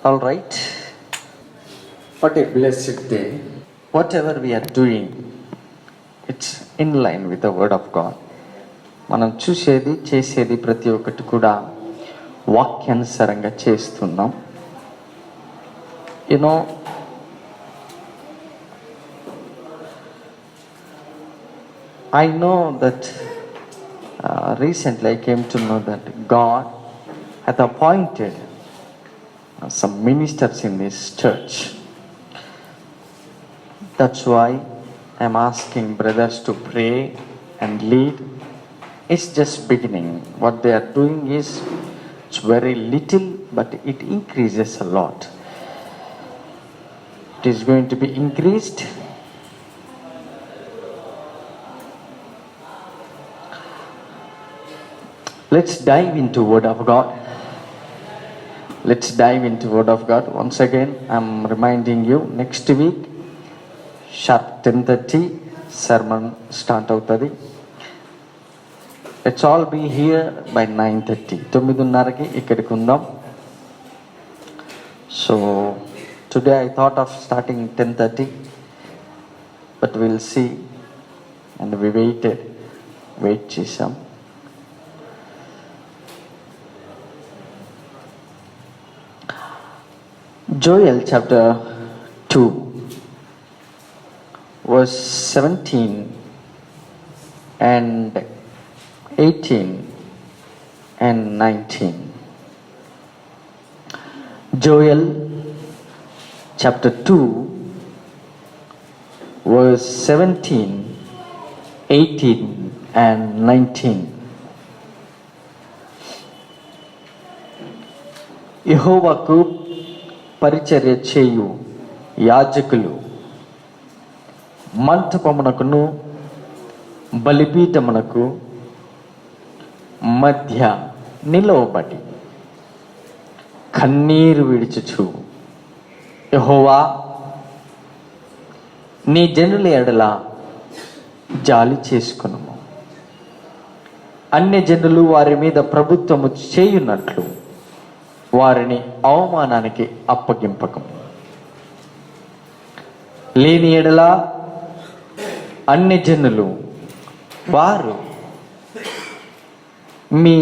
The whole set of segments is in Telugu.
All right. What a blessed day. Whatever we are doing, it's in line with the word of God. మనం చూసేది చేసేది ప్రతి ఒక్కటి కూడా వాక్యానుసారంగా చేస్తున్నాం. I know that recently I came to know that God hath appointed some ministers in this church. That's why I'm asking brothers to pray and lead. It's just beginning. What they are doing is, it's very little, but it increases a lot. It is going to be increased. Let's dive into Word of God. Let's dive into Word of God. Once again, I'm reminding you, next week, sharp 10:30, sermon start అవుతుంది. Let's all be here by 9:30. 9:30కి ఇక్కడికి ఉందాం. So, today I thought of starting 10:30, but we'll see. And we wait చేసాం. Joel chapter 2, verse 17 and 18 and 19. Joel chapter 2, verse 17, 18 and 19. యెహోవాకు పరిచర్య చేయు యాజకులు మంటపమునకును బలిపీఠమునకు మధ్య నిలవబడి కన్నీరు విడిచుచు, యెహోవా నీ జనుల ఎడల జాలి చేసుకొనుము, అన్య జనులు వారి మీద ప్రభుత్వము చేయున్నట్లు వారిని అవమానానికి అప్పగింపకము, లేని ఎడల అన్ని జనులు వారు మీ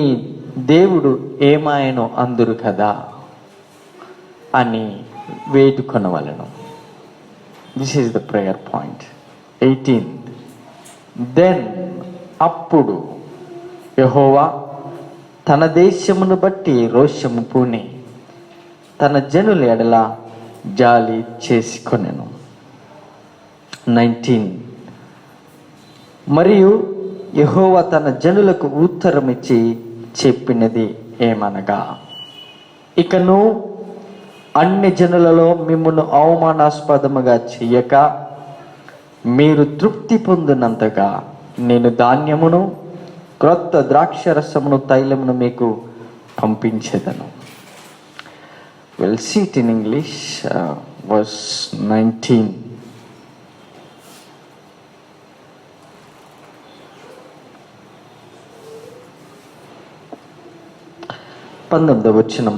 దేవుడు ఏమాయనో అందురు కదా అని వేడుకొనవలెను. This is the prayer point. 18. Then అప్పుడు యెహోవా తన దేశమును బట్టి రోషము పూని తన జనుల ఎడల జాలి చేసుకొనెను. 19. మరియు యెహోవా తన జనులకు ఉత్తరమిచ్చి చెప్పినది ఏమనగా, ఇకను అన్ని జనులలో మిమ్మును అవమానాస్పదముగా చెయ్యక మీరు తృప్తి పొందినంతగా నేను ధాన్యమును క్రొత్త ద్రాక్షరసమును తైలమును మీకు పంపించేదను. We'll see it in English, verse 19. వచనం.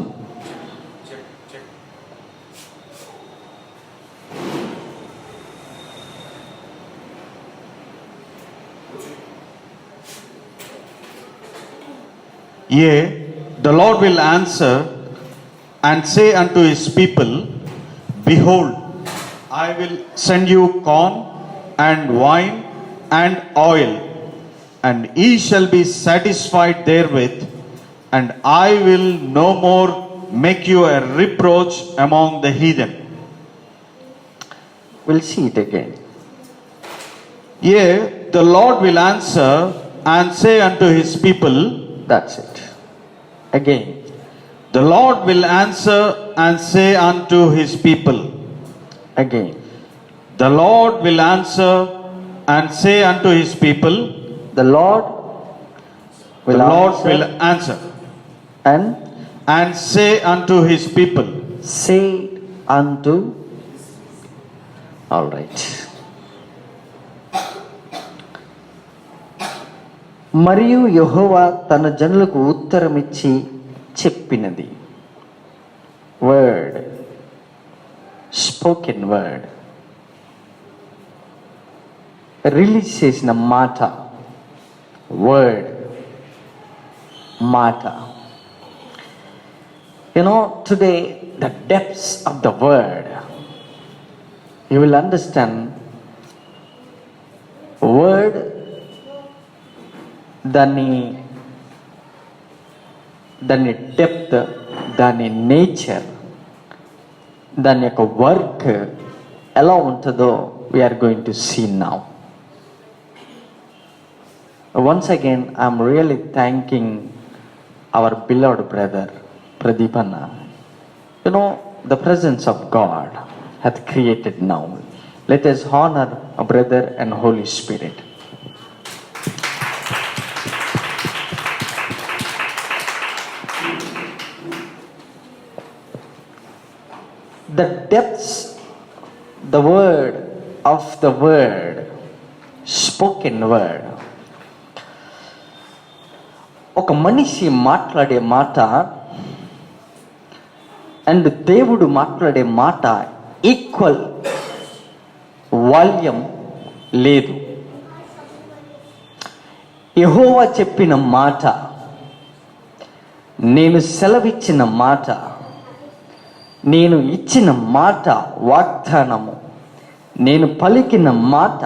Yea, the Lord will answer and say unto his people, Behold, I will send you corn and wine and oil, and ye shall be satisfied therewith, and I will no more make you a reproach among the heathen. We'll see it again. Yea, the Lord will answer and say unto his people, That's it. Again. The Lord will answer and say unto his people. Again. The Lord will answer and say unto his people. The Lord will answer and say unto his people. Say unto. All right. మరియు యెహోవా తన జనులకు ఉత్తరమిచ్చి చెప్పినది. వర్డ్ స్పోకెన్ వర్డ్, రిలీజ్ చేసిన మాట, వర్డ్, మాట. Today the depths of the word, you will understand word, దాని డెప్త్, దాని నేచర్, దాని యొక్క వర్క్ ఎలా ఉంటుందో we are going to see now. Once again, I am really thanking our beloved brother Pradeep Anna. The presence of God hath created now. Let us honor our brother and Holy Spirit. The depths, the word of the word, spoken word. ఒక మనిషి మాట్లాడే మాట అండ్ దేవుడు మాట్లాడే మాట ఈక్వల్ వాల్యూమ్ లేదు. యెహోవా చెప్పిన మాట, నేను సెలవిచ్చిన మాట, నేను ఇచ్చిన మాట, వాగ్దానము, నేను పలికిన మాట,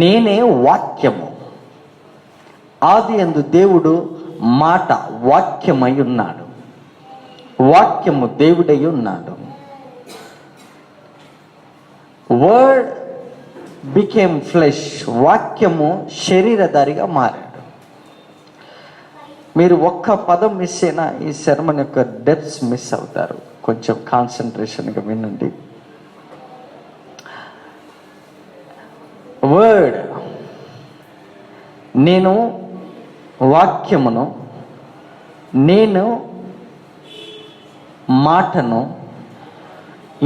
నేనే వాక్యము. ఆది యందు దేవుడు మాట వాక్యమై ఉన్నాడు, వాక్యము దేవుడై ఉన్నాడు. వర్డ్ బికేమ్ ఫ్లెష్, వాక్యము శరీరధారిగా మారాడు. మీరు ఒక్క పదం మిస్ అయినా ఈ శర్మన్ యొక్క డెప్త్స్ మిస్ అవుతారు. కొంచెం కాన్సన్ట్రేషన్గా వినండి. వర్డ్, నేను వాక్యమును, నేను మాటను,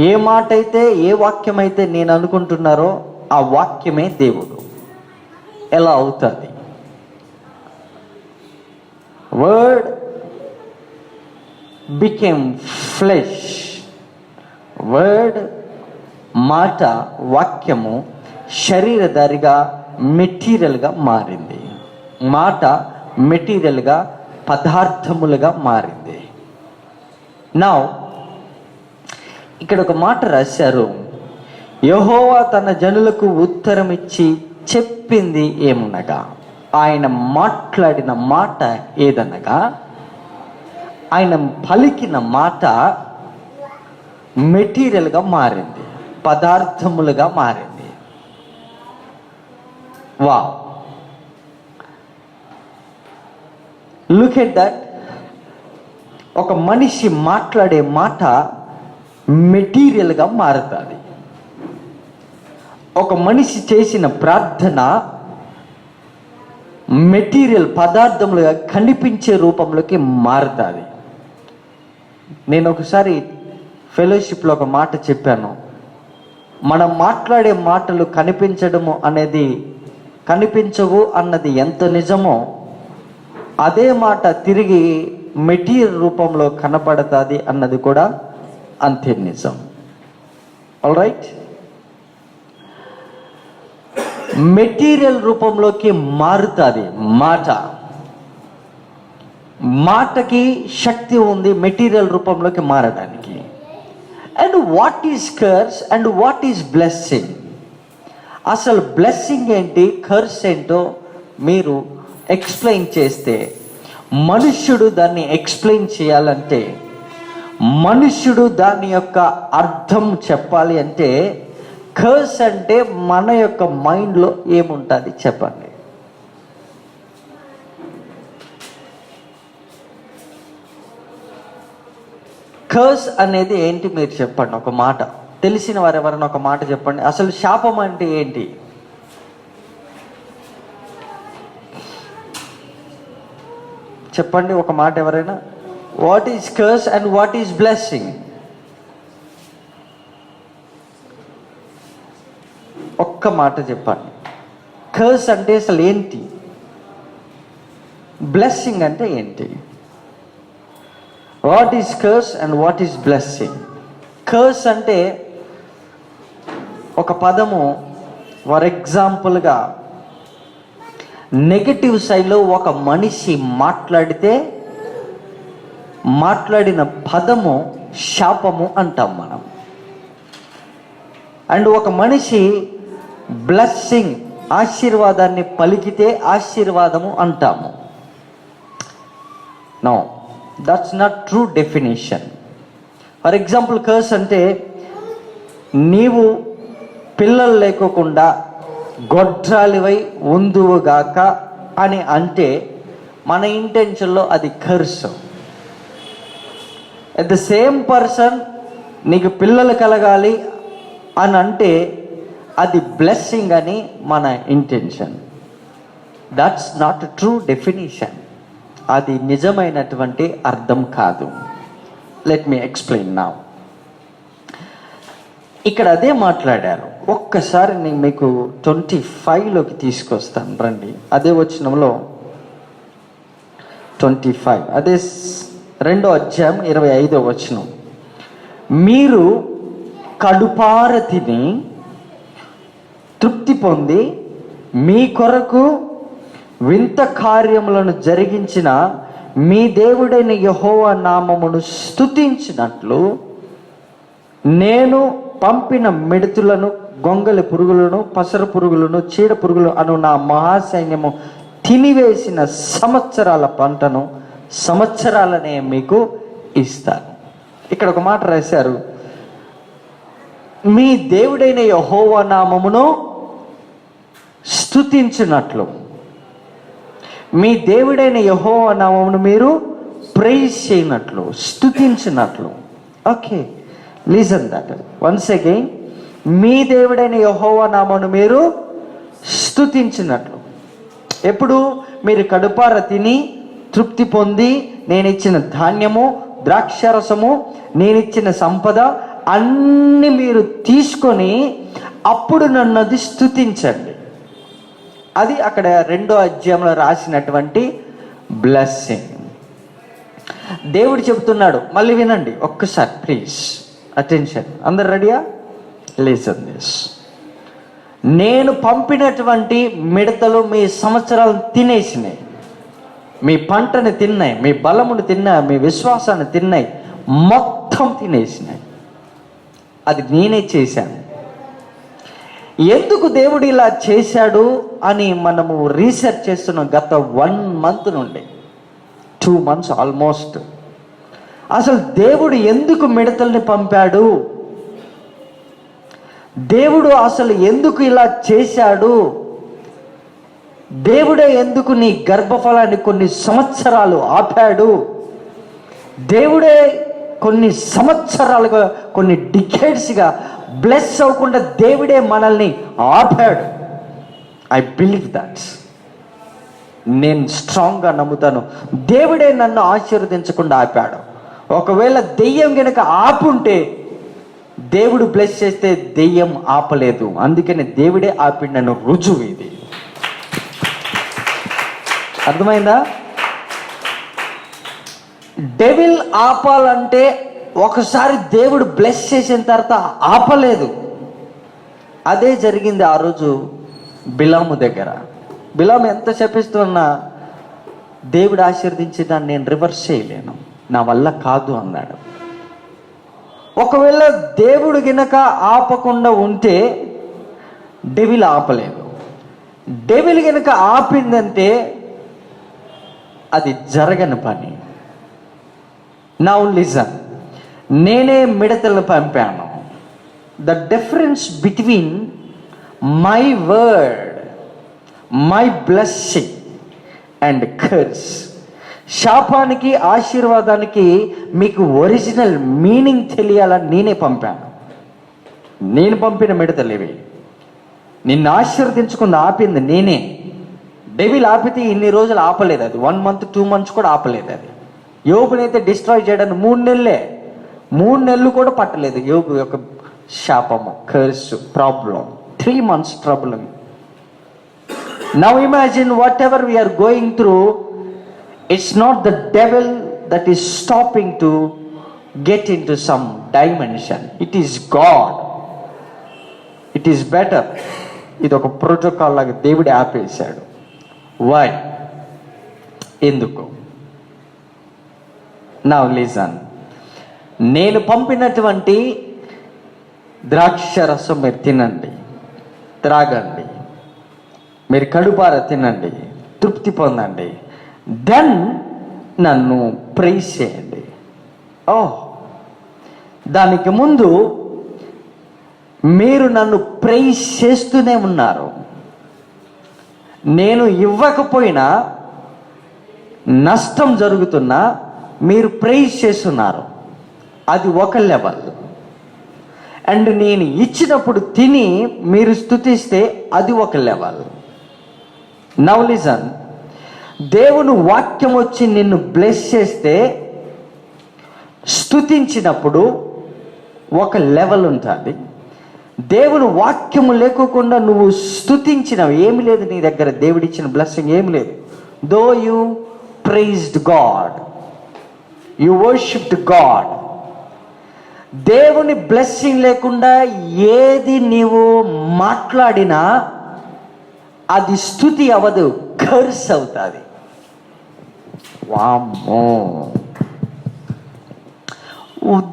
ఏ మాట అయితే, ఏ వాక్యం అయితే నేను అనుకుంటున్నారో ఆ వాక్యమే దేవుడు. ఎలా అవుతుంది? Word became flesh. వర్డ్, మాట, వాక్యము శరీరధారిగా, మెటీరియల్గా మారింది. మాట మెటీరియల్గా, పదార్థములుగా మారింది. నౌ ఇక్కడ ఒక మాట రాశారు, యెహోవా తన జనులకు ఉత్తరం ఇచ్చి చెప్పింది ఏమనగా, ఆయన మాట్లాడిన మాట ఏదనగా, ఆయన పలికిన మాట మెటీరియల్గా మారింది, పదార్థములుగా మారింది. Wow, look at that. ఒక మనిషి మాట్లాడే మాట మెటీరియల్గా మారుతుంది. ఒక మనిషి చేసిన ప్రార్థన మెటీరియల్, పదార్థములుగా కనిపించే రూపంలోకి మారుతుంది. నేను ఒకసారి ఫెలోషిప్లో ఒక మాట చెప్పాను, మనం మాట్లాడే మాటలు కనిపించడము అనేది, కనిపించవు అన్నది ఎంత నిజమో అదే మాట తిరిగి మెటీరియల్ రూపంలో కనపడుతుంది అన్నది కూడా అంతే నిజం. ఆల్ రైట్, మెటీరియల్ రూపంలోకి మారుతుంది మాట. మాటకి శక్తి ఉంది మెటీరియల్ రూపంలోకి మారడానికి. And what is curse and what is blessing? అసలు బ్లెస్సింగ్ ఏంటి, కర్స్ ఏంటో మీరు ఎక్స్ప్లెయిన్ చేస్తే, మనుష్యుడు దాన్ని ఎక్స్ప్లెయిన్ చేయాలంటే, మనుష్యుడు దాని యొక్క అర్థం చెప్పాలి అంటే, కర్స్ అంటే మన యొక్క మైండ్లో ఏముంటుంది చెప్పండి. కర్స్ అనేది ఏంటి మీరు చెప్పండి. ఒక మాట తెలిసిన వారు ఎవరైనా ఒక మాట చెప్పండి. అసలు శాపం అంటే ఏంటి? చెప్పండి ఒక మాట ఎవరైనా. What is curse and what is blessing? ఒక్క మాట చెప్పండి. కర్స్ అంటే అసలు ఏంటి, బ్లెస్సింగ్ అంటే ఏంటి? What is curse and what is blessing? Curse అంటే ఒక పదము, ఫర్ ఎగ్జాంపుల్గా నెగటివ్ సైడ్లో ఒక మనిషి మాట్లాడిన పదము శాపము అంటాం మనం. అండ్ ఒక మనిషి బ్లెస్సింగ్, ఆశీర్వాదాన్ని పలికితే ఆశీర్వాదము అంటాము. No, that's not true definition. For example curse అంటే నీవు పిల్లలు లేకోకుండా గొడ్రాలివై ఉందువుగాక అని అంటే మన ఇంటెన్షన్లో అది curse. At the same person నీకు పిల్లలు కలగాలి అని అంటే అది బ్లెస్సింగ్ అని మన intention. That's not true definition. అది నిజమైనటువంటి అర్థం కాదు. Let me explain now. ఇక్కడ అదే మాట్లాడారు. ఒక్కసారి నేను మీకు 25లోకి తీసుకొస్తాను రండి. అదే వచనంలో 25, అదే 2వ అధ్యాయం 25వ వచనం. మీరు కడుపార తిని తృప్తి పొంది మీ కొరకు వింత కార్యములను జరిగించిన మీ దేవుడైన యెహోవా నామమును స్తుతించినట్లు నేను పంపిన మిడతలను, గొంగలి పురుగులను, పసర పురుగులను, చీడ పురుగులు అను నా మహాసైన్యము తినివేసిన సంవత్సరాల పంటను సంవత్సరాలనే మీకు ఇస్తాను. ఇక్కడ ఒక మాట రాశారు, మీ దేవుడైన యెహోవా నామమును స్తుతించినట్లు. మీ దేవుడైన యెహోవా నామమును మీరు ప్రైజ్ చేయనట్లు, స్తుతించినట్లు. Okay, listen that once again. మీ దేవుడైన యెహోవా నామమును మీరు స్తుతించినట్లు. ఎప్పుడు? మీరు కడుపార తిని తృప్తి పొంది నేనిచ్చిన ధాన్యము, ద్రాక్షరసము, నేనిచ్చిన సంపద అన్ని మీరు తీసుకొని అప్పుడు నన్ను అది స్తుతించండి. అది అక్కడ 2వ అధ్యాయంలో రాసినటువంటి బ్లెస్సింగ్. దేవుడు చెబుతున్నాడు, మళ్ళీ వినండి ఒక్కసారి ప్లీజ్, అటెన్షన్. అందరు రెడీయా? Listen this. నేను పంపినటువంటి మిడతలు మీ సంవత్సరాలను తినేసినాయి, మీ పంటని తిన్నాయి, మీ బలమును తిన్నాయి, మీ విశ్వాసాన్ని తిన్నాయి, మొత్తం తినేసినాయి. అది నేనే చేశాను. ఎందుకు దేవుడు ఇలా చేశాడు అని మనము రీసెర్చ్ చేస్తున్నాం గత 1 month నుండి, 2 months ఆల్మోస్ట్. అసలు దేవుడు ఎందుకు మిడతల్ని పంపాడు? దేవుడు అసలు ఎందుకు ఇలా చేశాడు? దేవుడే ఎందుకు నీ గర్భఫలాన్ని కొన్ని సంవత్సరాలు ఆపాడు? దేవుడే కొన్ని సంవత్సరాలుగా, కొన్ని డికేడ్స్గా బ్లెస్ అవ్వకుండా దేవుడే మనల్ని ఆపాడు. I believe that. నేను స్ట్రాంగ్గా నమ్ముతాను, దేవుడే నన్ను ఆశీర్వదించకుండా ఆపాడు. ఒకవేళ దెయ్యం కనుక ఆపుంటే, దేవుడు బ్లెస్ చేస్తే దెయ్యం ఆపలేదు, అందుకని దేవుడే ఆపిండను రుజువు ఇది. అర్థమైందా? డెవిల్ ఆపాలంటే ఒకసారి దేవుడు బ్లెస్ చేసిన తర్వాత ఆపలేదు. అదే జరిగింది ఆ రోజు బిలాము దగ్గర. బిలాము ఎంత శపిస్తున్నా దేవుడు ఆశీర్వదించి దాన్ని నేను రివర్స్ చేయలేను, నా వల్ల కాదు అన్నాడు. ఒకవేళ దేవుడు గినక ఆపకుండా ఉంటే డెవిల్ ఆపలేదు. డెవిల్ గినక ఆపిందంటే అది జరగని పని. నౌ లిసన్, నేనే మిడతలను పంపాను. The difference between my word, my blessing and curse. శాపానికి ఆశీర్వాదానికి మీకు ఒరిజినల్ మీనింగ్ తెలియాలని నేనే పంపాను. నేను పంపిన మిడతలు ఇవి. నిన్ను ఆశీర్వదించుకుని ఆపింది నేనే. డెవిల్ ఆపితే ఇన్ని రోజులు ఆపలేదు, అది 1 month 2 months కూడా ఆపలేదు. అది యోబునైతే డిస్ట్రాయ్ చేయడానికి 3 నెలలు కూడా పట్టలేదు. యోబు యొక్క శాపము, curse, problem, 3 months trouble. Now imagine whatever we are going through, it's not the devil that is stopping to get into some dimension. It is God. It is better. ఇది ఒక ప్రోటోకాల్ లాగా దేవుడు ఆపేశాడు. వై? ఎందుకు? Now listen. నేను పంపినటువంటి ద్రాక్ష రసం మీరు తినండి, త్రాగండి, మీరు కడుపార తినండి, తృప్తి పొందండి, దెన్ నన్ను ప్రైజ్ చేయండి. దానికి ముందు మీరు నన్ను ప్రైజ్ చేస్తూనే ఉన్నారు. నేను ఇవ్వకపోయినా నష్టం జరుగుతున్నా మీరు ప్రైజ్ చేస్తున్నారు. అది ఒక లెవెల్. అండ్ నేను ఇచ్చినప్పుడు తిని మీరు స్తుతిస్తే అది ఒక లెవెల్. Now listen. దేవుని వాక్యం వచ్చి నిన్ను బ్లెస్ చేస్తే స్తుతించినప్పుడు ఒక లెవెల్ ఉంటుంది. దేవుని వాక్యము లేకోకుండా నువ్వు స్తుతించినవి ఏమి లేదు, నీ దగ్గర దేవుడిచ్చిన బ్లెస్సింగ్ ఏమి లేదు. Though you praised God, you worshipped God. దేవుని బ్లెస్సింగ్ లేకుండా ఏది నీవు మాట్లాడినా అది స్తుతి అవ్వదు, కర్స్ అవుతుంది. వామ్మో!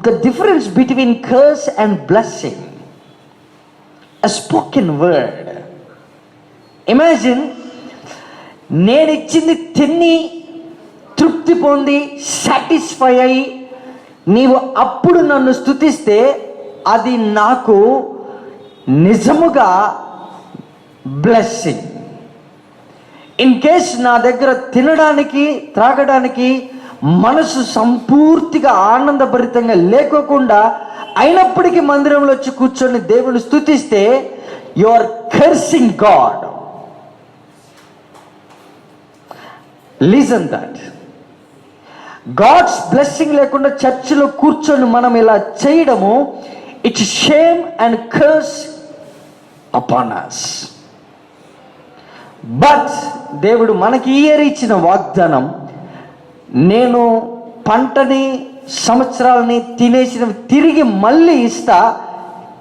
The difference between curse and blessing, a spoken word. Imagine, నేను ఇచ్చింది తిని తృప్తి పొంది సాటిస్ఫై అయ్యి నీవు అప్పుడు నన్ను స్తుతిస్తే అది నాకు నిజముగా బ్లెస్సింగ్. ఇన్ కేస్ నా దగ్గర తినడానికి త్రాగడానికి మనసు సంపూర్తిగా ఆనందభరితంగా లేకోకుండా అయినప్పటికీ మందిరంలో వచ్చి కూర్చొని దేవుని స్తుతిస్తే you are cursing God. Listen that. God's blessing లేకుండా చర్చిలో కూర్చొని మనం ఇలా చేయడము, it's shame and curse upon us. But దేవుడు మనకి ఈ ఇయర్ ఇచ్చిన వాగ్దానం, నేను పంటని సంవత్సరాలని తినేసినవి తిరిగి మళ్ళీ ఇస్తా.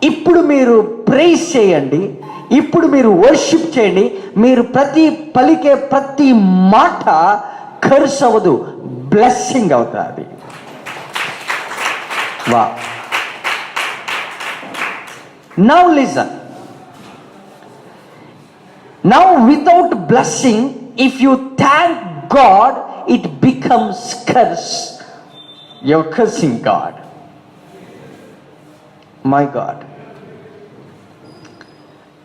ఇప్పుడు మీరు ప్రైజ్ చేయండి, ఇప్పుడు మీరు వర్షిప్ చేయండి. మీరు పలికే ప్రతి మాట కర్స్ అవ్వదు, బ్లెస్సింగ్ అవుతుంది. వా! Now listen. Now without blessing, if you thank God, it becomes curse. You're cursing God. My God.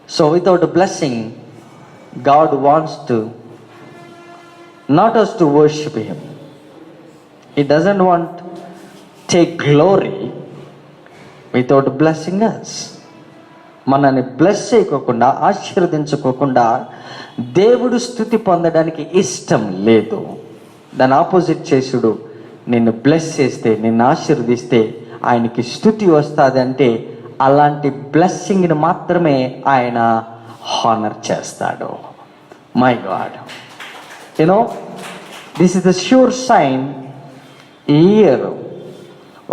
So without a blessing, God wants to not us to worship Him. He doesn't want to take glory without blessing us. మనల్ని బ్లెస్ చేయకోకుండా, ఆశీర్వదించుకోకుండా దేవుడు స్తుతి పొందడానికి ఇష్టం లేదు. దాని ఆపోజిట్ చేసుడు, నిన్ను బ్లెస్ చేస్తే, నిన్ను ఆశీర్వదిస్తే ఆయనకి స్తుతి వస్తుంది. అంటే అలాంటి బ్లెస్సింగ్ని మాత్రమే ఆయన హానర్ చేస్తాడు. My God. You know, this is the sure sign. ఈ ఇయర్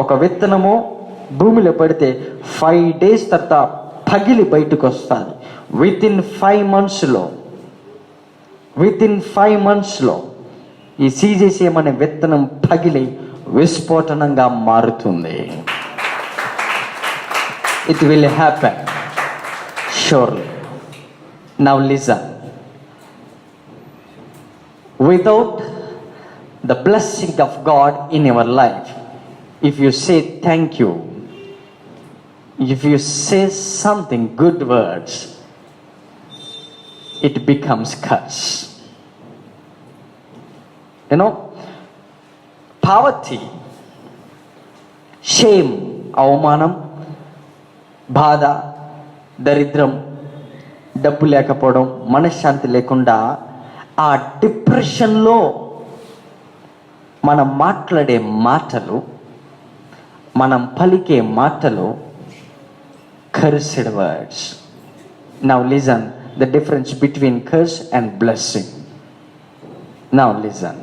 ఒక విత్తనము భూమిలో పడితే 5 days తర్వాత పగిలి బయటకు వస్తుంది. వితిన్ 5 months ఈ సీజేసీఎం అనే విత్తనం పగిలి విస్ఫోటనంగా మారుతుంది. It will happen surely. Now listen. Without the blessing of God in your life, if you say thank you, if you say something good words, it becomes curse. You know, poverty, shame, అవమానం, బాధ, దరిద్రం, డబ్బు లేకపోవడం, మనశ్శాంతి లేకుండా ఆ డిప్రెషన్లో మనం మాట్లాడే మాటలు, మనం పలికే మాటలు cursed words. Now listen, the difference between curse and blessing. Now listen.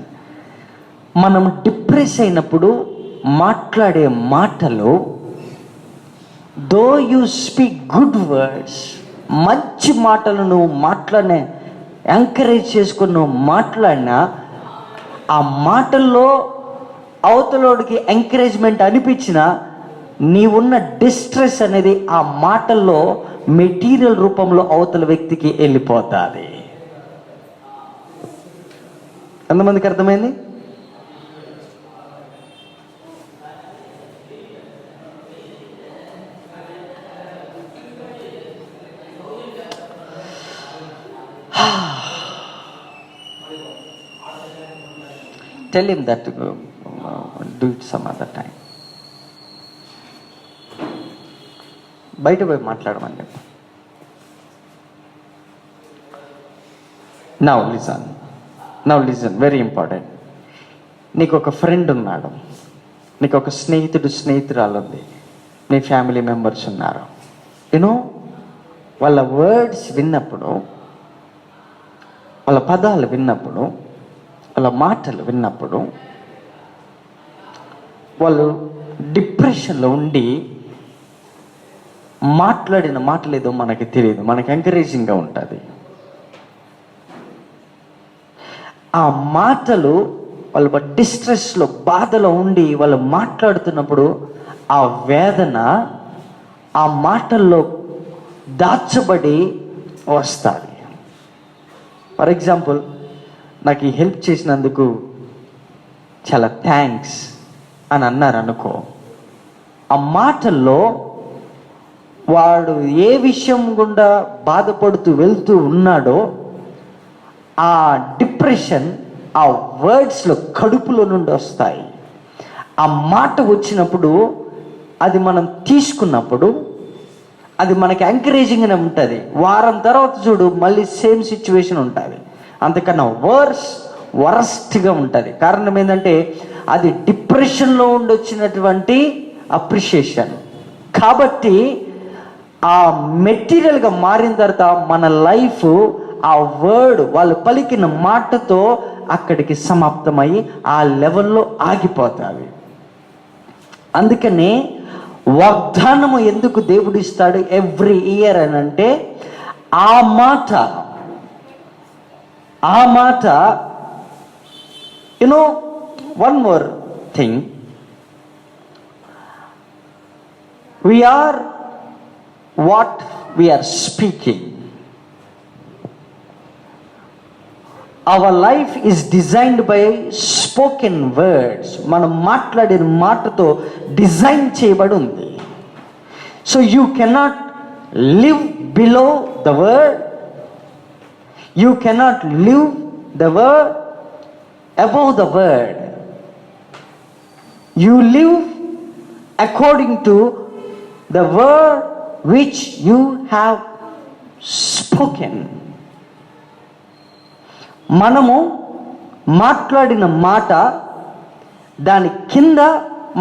మనం డిప్రెస్ అయినప్పుడు మాట్లాడే మాటలు, though you speak good words, మంచి మాటలు నువ్వు మాట్లాడిన, ఎంకరేజ్ చేసుకుని నువ్వు మాట్లాడినా, ఆ మాటల్లో అవతలోడికి ఎంకరేజ్మెంట్ అనిపించిన, నీవున్న డిస్ట్రెస్ అనేది ఆ మాటల్లో మెటీరియల్ రూపంలో అవతల వ్యక్తికి వెళ్ళిపోతుంది. ఎంతమందికి అర్థమైంది? Tell him that do it some other time. బయట పోయి మాట్లాడమని చెప్పి. Now listen very important. నీకు ఒక ఫ్రెండ్ ఉన్నాడు, నీకు ఒక స్నేహితురాలు ఉంది, నీ ఫ్యామిలీ మెంబర్స్ ఉన్నారు. యూనో, వాళ్ళ వర్డ్స్ విన్నప్పుడు, వాళ్ళ పదాలు విన్నప్పుడు, వాళ్ళ మాటలు విన్నప్పుడు, వాళ్ళు డిప్రెషన్లో ఉండి మాట్లాడిన మాటలు ఏదో మనకి తెలియదు, మనకి ఎంకరేజింగ్గా ఉంటుంది. ఆ మాటలు వాళ్ళు డిస్ట్రెస్లో, బాధలో ఉండి వాళ్ళు మాట్లాడుతున్నప్పుడు ఆ వేదన ఆ మాటల్లో దాచబడి వస్తుంది. ఫర్ ఎగ్జాంపుల్, నాకు ఈ హెల్ప్ చేసినందుకు చాలా థ్యాంక్స్ అని అన్నారు అనుకో, ఆ మాటల్లో వాడు ఏ విషయం గుండా బాధపడుతూ వెళ్తూ ఉన్నాడో ఆ డిప్రెషన్ ఆ వర్డ్స్లో కడుపులో నుండి వస్తాయి. ఆ మాట వచ్చినప్పుడు అది మనం తీసుకున్నప్పుడు అది మనకి ఎంకరేజింగ్గానే ఉంటుంది. వారం తర్వాత చూడు మళ్ళీ సేమ్ సిచ్యువేషన్ ఉంటుంది, అంతకన్నా వరస్ట్గా ఉంటుంది. కారణం ఏంటంటే అది డిప్రెషన్లో ఉండి వచ్చినటువంటి అప్రిషియేషన్. కాబట్టి ఆ మెటీరియల్గా మారిన తర్వాత మన లైఫ్ ఆ వర్డ్, వాళ్ళు పలికిన మాటతో అక్కడికి సమాప్తమై ఆ లెవెల్లో ఆగిపోతాయి. అందుకనే వాగ్దానము ఎందుకు దేవుడు ఇస్తాడు ఎవ్రీ ఇయర్ అని అంటే, ఆ మాట you know. One more thing, we are what we are speaking. Our life is designed by spoken words. మనం మాట్లాడిన మాటతో డిజైన్ చేయబడి ఉంది. So you cannot live below the word, you cannot live the word above the word. You live according to the word which you have spoken. మనము మాట్లాడిన మాట దాని కింద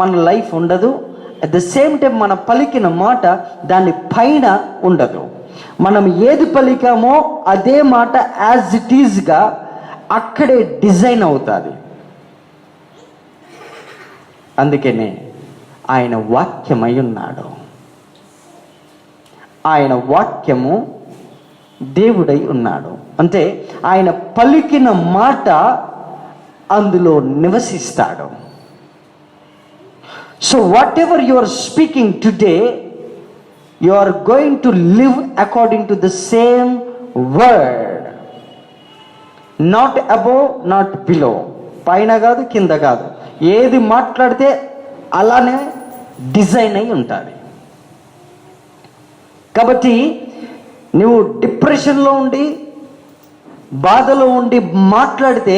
మన లైఫ్ ఉండదు. అట్ ద సేమ్ టైం మన పలికిన మాట దాని పైన ఉండదు. మనం ఏది పలికామో అదే మాట యాజ్ ఇట్ ఈజ్గా అక్కడే డిజైన్ అవుతుంది. అందుకనే ఆయన వాక్యమై ఉన్నాడు. ఆయన వాక్యము దేవుడై ఉన్నాడు. అంటే ఆయన పలికిన మాట అందులో నివసిస్తాడు. So whatever you are speaking today, you are going to live according to the same word. Not above, not below. పైన కాదు, కింద కాదు. ఏది మాట్లాడితే అలానే డిజైన్ అయి ఉంటుంది. కాబట్టి నువ్వు డిప్రెషన్లో ఉండి బాధలో ఉండి మాట్లాడితే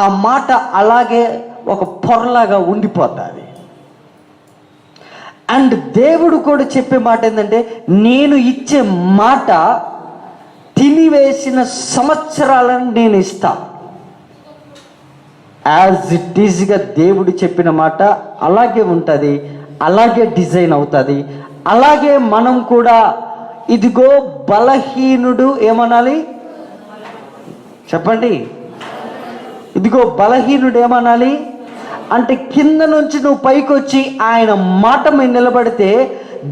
ఆ మాట అలాగే ఒక పొరలాగా ఉండిపోతుంది. అండ్ దేవుడు కూడా చెప్పే మాట ఏంటంటే, నేను ఇచ్చే మాట తినివేసిన సంవత్సరాలను నేను ఇస్తా. యాజ్ ఇట్ ఈజ్గా దేవుడు చెప్పిన మాట అలాగే ఉంటుంది, అలాగే డిజైన్ అవుతుంది. అలాగే మనం కూడా ఇదిగో బలహీనుడు ఏమనాలి చెప్పండి, ఇదిగో బలహీనుడు ఏమనాలి, అంటే కింద నుంచి నువ్వు పైకి వచ్చి ఆయన మాట మీద నిలబడితే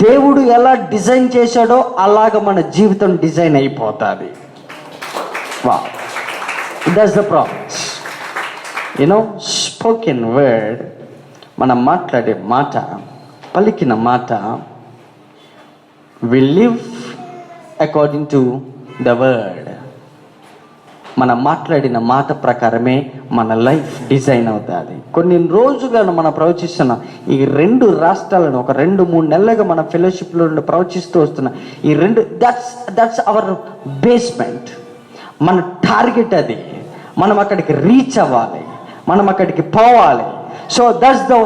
దేవుడు ఎలా డిజైన్ చేశాడో అలాగ మన జీవితం డిజైన్ అయిపోతుంది. వా, that's the problems. You know, spoken word, మనం మాట్లాడే మాట, పలికిన మాట, we live according to the word. మనం మాట్లాడిన మాట ప్రకారమే మన లైఫ్ డిజైన్ అవుతుంది. కొన్ని రోజులుగా మనం ప్రవచిస్తున్న ఈ 2 రాష్ట్రాలను ఒక 2-3 నెలలుగా మన ఫెలోషిప్లో ప్రవచిస్తూ వస్తున్న ఈ 2, దట్స్ అవర్ బేస్మెంట్. మన టార్గెట్ అది. మనం అక్కడికి రీచ్ అవ్వాలి, మనం అక్కడికి పోవాలి. So that's the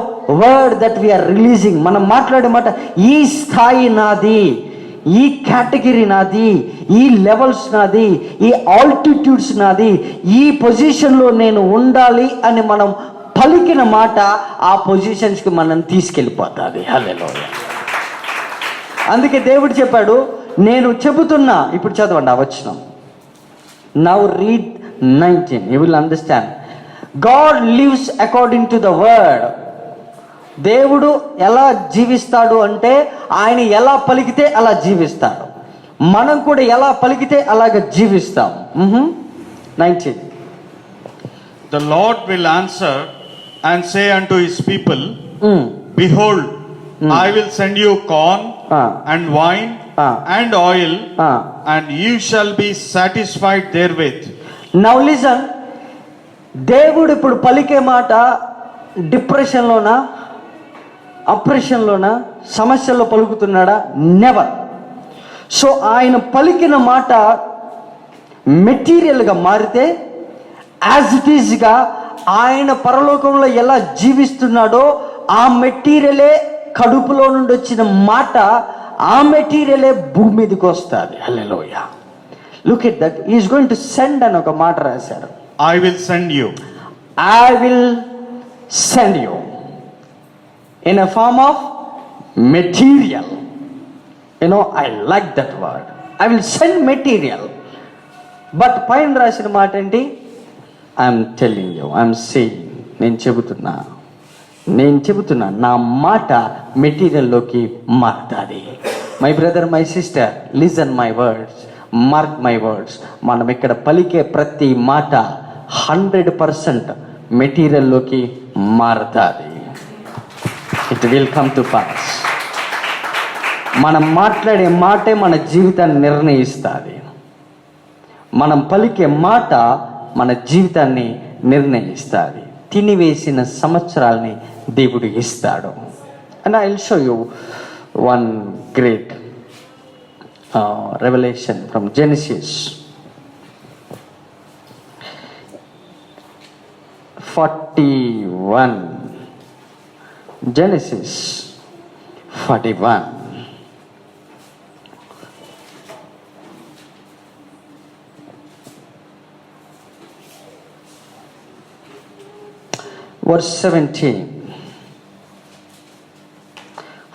word that we are releasing. మనం మాట్లాడే మాట, ఈ స్థాయి నాది, ఈ కేటగిరీ నాది, ఈ లెవెల్స్ నాది, ఈ ఆల్టిట్యూడ్స్ నాది, ఈ పొజిషన్లో నేను ఉండాలి అని మనం పలికిన మాట ఆ పొజిషన్స్కి మనం తీసుకెళ్ళిపోతుంది. హల్లెలూయా. అందుకే దేవుడు చెప్పాడు, నేను చెబుతున్నా. ఇప్పుడు చదవండి ఆ వచనం. Now read 19, you will understand. God lives according to the word. దేవుడు ఎలా జీవిస్తాడు అంటే ఆయన ఎలా పలికితే అలా జీవిస్తాడు. మనం కూడా ఎలా పలికితే అలాగ జీవిస్తాం. 19. The Lord will answer and say unto his people, Behold, I will send you corn and wine and oil, and you shall be satisfied therewith. Now listen, దేవుడు ఇప్పుడు పలికే మాట డిప్రెషన్లోనా, అప్రెషన్లోనా, సమస్యల్లో పలుకుతున్నాడా? నెవర్. సో ఆయన పలికిన మాట మెటీరియల్గా మారితే యాజ్ ఇట్ ఈజ్గా ఆయన పరలోకంలో ఎలా జీవిస్తున్నాడో ఆ మెటీరియలే, కడుపులో నుండి వచ్చిన మాట ఆ మెటీరియలే భూమి మీదకి వస్తుంది. Hallelujah. Look at that. He is going to send అని ఒక మాట రాశారు. I will send you. I will send you in a form of material. You know, I like that word. I will send material. But పైన రాసిన మాట ఏంటి? I'm telling you, I'm saying, నేను చెబుతున్నా నా మాట మెటీరియల్లోకి మారుతుంది. My brother, my sister, listen my words, mark my words. మనం ఇక్కడ పలికే ప్రతి మాట 100% మెటీరియల్లోకి మారుతుంది. It will come to pass. మనం మాట్లాడే మాటే మన జీవితాన్ని నిర్ణయిస్తుంది. మనం పలికే మాట మన జీవితాన్ని నిర్ణయిస్తుంది. తినివేసిన సంవత్సరాలని దేవుడు ఇస్తాడు. And I will show you one great revolution from Genesis 41. Genesis 41. Verse 17.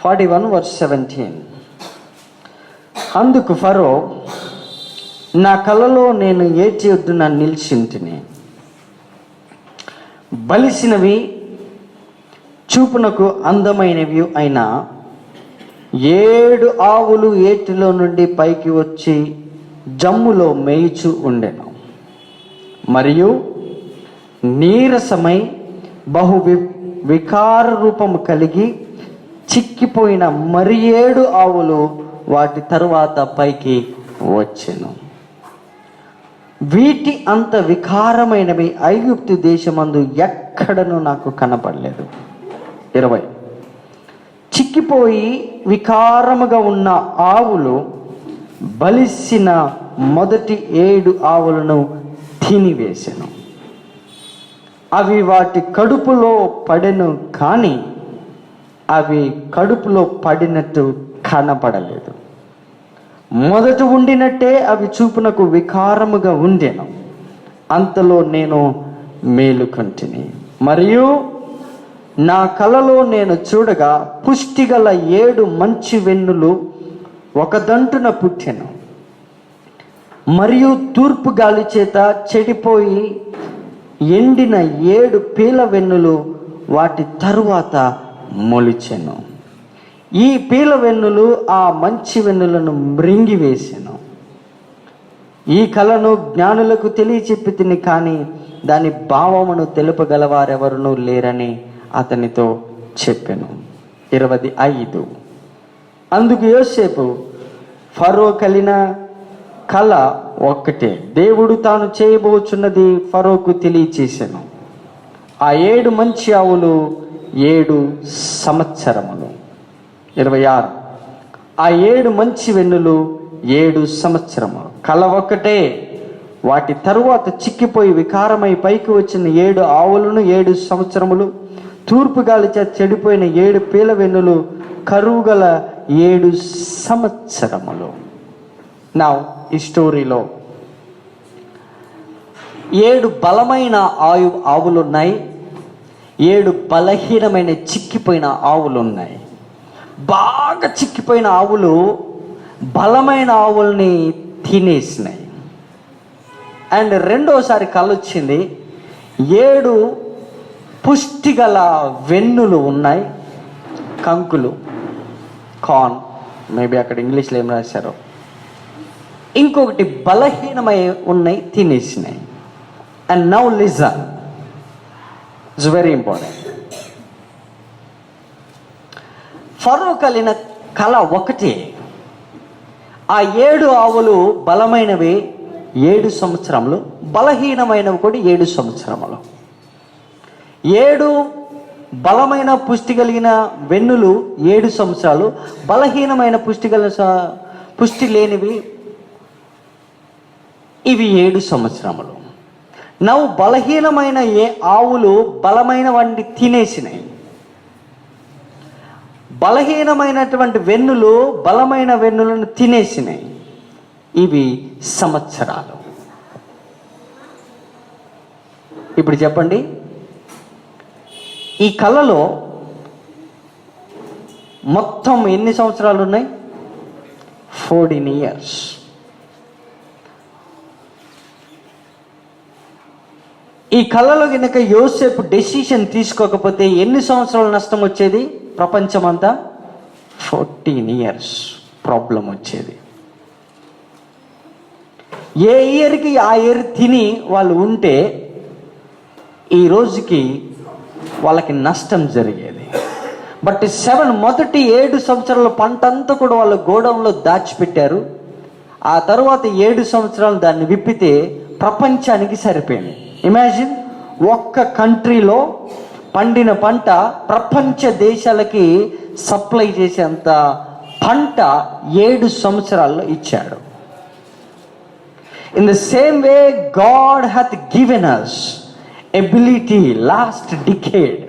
41 verse 17. అందుకు ఫరో, నా కలలో నేను ఏటి ఒడ్డున నిలిచింటిని, బలిసినవి చూపునకు అందమైనవి అయిన 7 ఆవులు ఏటిలో నుండి పైకి వచ్చి జమ్ములో మేయిచు ఉండెను. మరియు నీరసమై బహు వికార రూపము కలిగి చిక్కిపోయిన మరి 7 ఆవులు వాటి తరువాత పైకి వచ్చెను. వీటి అంత వికారమైనవి ఐగుప్తు దేశమందు ఎక్కడనూ నాకు కనపడలేదు. 20. చిక్కిపోయి వికారముగా ఉన్న ఆవులు బలిసిన మొదటి 7 ఆవులను తినివేసెను. అవి వాటి కడుపులో పడెను, కానీ అవి కడుపులో పడినట్టు కనపడలేదు. మొదట ఉండినట్టే అవి చూపునకు వికారముగా ఉండెను. అంతలో నేను మేలుకొంటిని. మరియు నా కలలో నేను చూడగా పుష్టిగల 7 మంచి వెన్నులు ఒకదంటున పుట్టెను. మరియు తూర్పు గాలి చేత చెడిపోయి ఎండిన 7 పీల వెన్నులు వాటి తరువాత మొలిచెను. ఈ పీల వెన్నులు ఆ మంచి వెన్నులను మృంగివేసెను. ఈ కలను జ్ఞానులకు తెలియచెప్పి తిని, కానీ దాని భావమును తెలుపగలవారెవరునూ లేరని అతనితో చెప్పెను. 25. అందుకు యోసేపు, ఫరో కలిగిన కల ఒక్కటే, దేవుడు తాను చేయబోచున్నది ఫరోకు తెలియచేసెను. ఆ 7 మంచి ఆవులు 7 సంవత్సరములు. 26. ఆ 7 మంచి వెన్నులు 7 సంవత్సరములు. కల ఒక్కటే. వాటి తరువాత చిక్కిపోయి వికారమై పైకి వచ్చిన 7 ఆవులను 7 సంవత్సరములు. తూర్పు గాలి చేత చెడిపోయిన 7 పీల వెన్నులు కరువు గల 7 సంవత్సరములు. నా ఈ స్టోరీలో 7 బలమైన ఆవులు ఉన్నాయి, 7 బలహీనమైన చిక్కిపోయిన ఆవులు ఉన్నాయి. బాగా చిక్కిపోయిన ఆవులు బలమైన ఆవుల్ని తినేసినాయి. అండ్ రెండోసారి కలొచ్చింది, 7 పుష్టిగల వెన్నులు ఉన్నాయి, కంకులు, కార్న్, మేబీ అక్కడ ఇంగ్లీష్లో ఏం రాశారో. ఇంకొకటి బలహీనమై ఉన్నాయి, తినేసినాయి. And now listen, it's very important. Pharaoh కలిగిన కళ ఒకటి. ఆ 7 ఆవులు బలమైనవి 7 సంవత్సరములు, బలహీనమైనవి కూడా 7 సంవత్సరములు. 7 బలమైన పుష్టి కలిగిన వెన్నులు 7 సంవత్సరాలు, బలహీనమైన పుష్టి లేనివి ఇవి 7 సంవత్సరములు. నవ్వు బలహీనమైన ఆవులు బలమైన వాటిని తినేసినాయి. బలహీనమైనటువంటి వెన్నులు బలమైన వెన్నులను తినేసినాయి. ఇవి సంవత్సరాలు. ఇప్పుడు చెప్పండి, ఈ కళలో మొత్తం ఎన్ని సంవత్సరాలు ఉన్నాయి? 14 years. ఈ కళలో కనుక యోసేపు డెసిషన్ తీసుకోకపోతే ఎన్ని సంవత్సరాలు నష్టం వచ్చేది? ప్రపంచమంతా 14 years ప్రాబ్లం వచ్చేది. ఏ ఇయర్కి ఆ ఇయర్ తిని వాళ్ళు ఉంటే ఈ రోజుకి వాళ్ళకి నష్టం జరిగేది. బట్ మొదటి 7 సంవత్సరాల పంట అంతా కూడా వాళ్ళు గోడౌన్లో దాచిపెట్టారు. ఆ తర్వాత 7 సంవత్సరాలు దాన్ని విప్పితే ప్రపంచానికి సరిపోయింది. ఇమాజిన్, ఒక్క కంట్రీలో పండిన పంట ప్రపంచ దేశాలకి సప్లై చేసేంత పంట 7 సంవత్సరాల్లో ఇచ్చాడు. In the same way God hath given us ability last decade.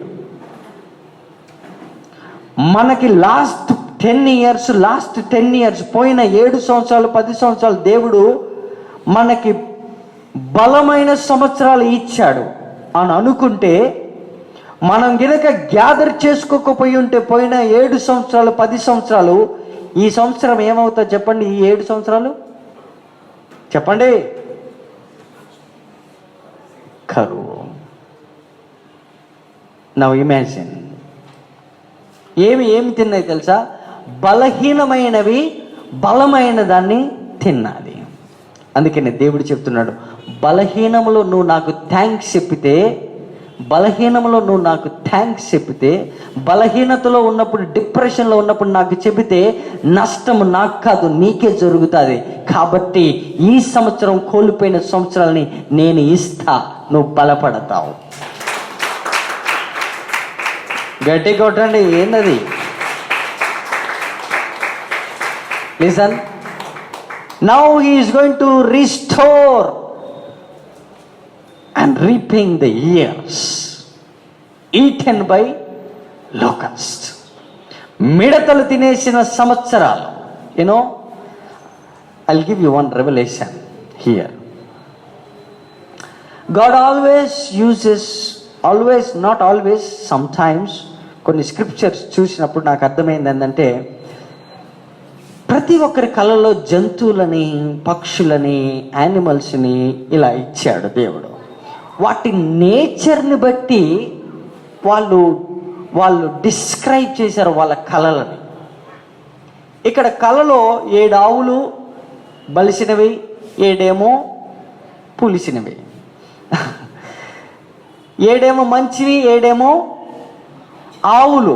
మనకి లాస్ట్ 10 years పోయిన 7 సంవత్సరాలు 10 సంవత్సరాలు దేవుడు మనకి బలమైన సంవత్సరాలు ఇచ్చాడు అని అనుకుంటే, మనం గనక గ్యాదర్ చేసుకోకపోయి ఉంటే పోయిన 7 సంవత్సరాలు 10 సంవత్సరాలు, ఈ సంవత్సరం ఏమవుతుంది చెప్పండి? ఈ 7 సంవత్సరాలు చెప్పండి, కరువు. నవ్ ఇమాజిన్, ఏమి తిన్నాయి తెలుసా? బలహీనమైనవి బలమైన దాన్ని తిన్నది. అందుకనే దేవుడు చెప్తున్నాడు, బలహీనములో నువ్వు నాకు థ్యాంక్స్ చెప్పితే, బలహీనతలో ఉన్నప్పుడు, డిప్రెషన్లో ఉన్నప్పుడు నాకు చెబితే నష్టము నాకు కాదు నీకే జరుగుతుంది. కాబట్టి ఈ సంవత్సరం కోల్పోయిన సంవత్సరాలని నేను ఇస్తా, నువ్వు బలపడతావు. గట్టి కొట్టండి, ఏంటది? Listen, now he is going to restore and reaping the years eaten by locusts. మిడతలు తినేసిన సంవత్సరాలు. I'll give you one revelation here. God not always, sometimes కొన్ని స్క్రిప్చర్స్ చూసినప్పుడు నాకు అర్థమైంది ఏంటంటే, ప్రతి ఒక్కరి కళలో జంతువులని, పక్షులని, యానిమల్స్ని ఇలా ఇచ్చాడు దేవుడు. వాటి నేచర్ని బట్టి వాళ్ళు డిస్క్రైబ్ చేశారు వాళ్ళ కళలని. ఇక్కడ కళలో 7 ఆవులు బలిసినవి, 7 పులిసినవి. 7 మంచివి, 7 ఆవులు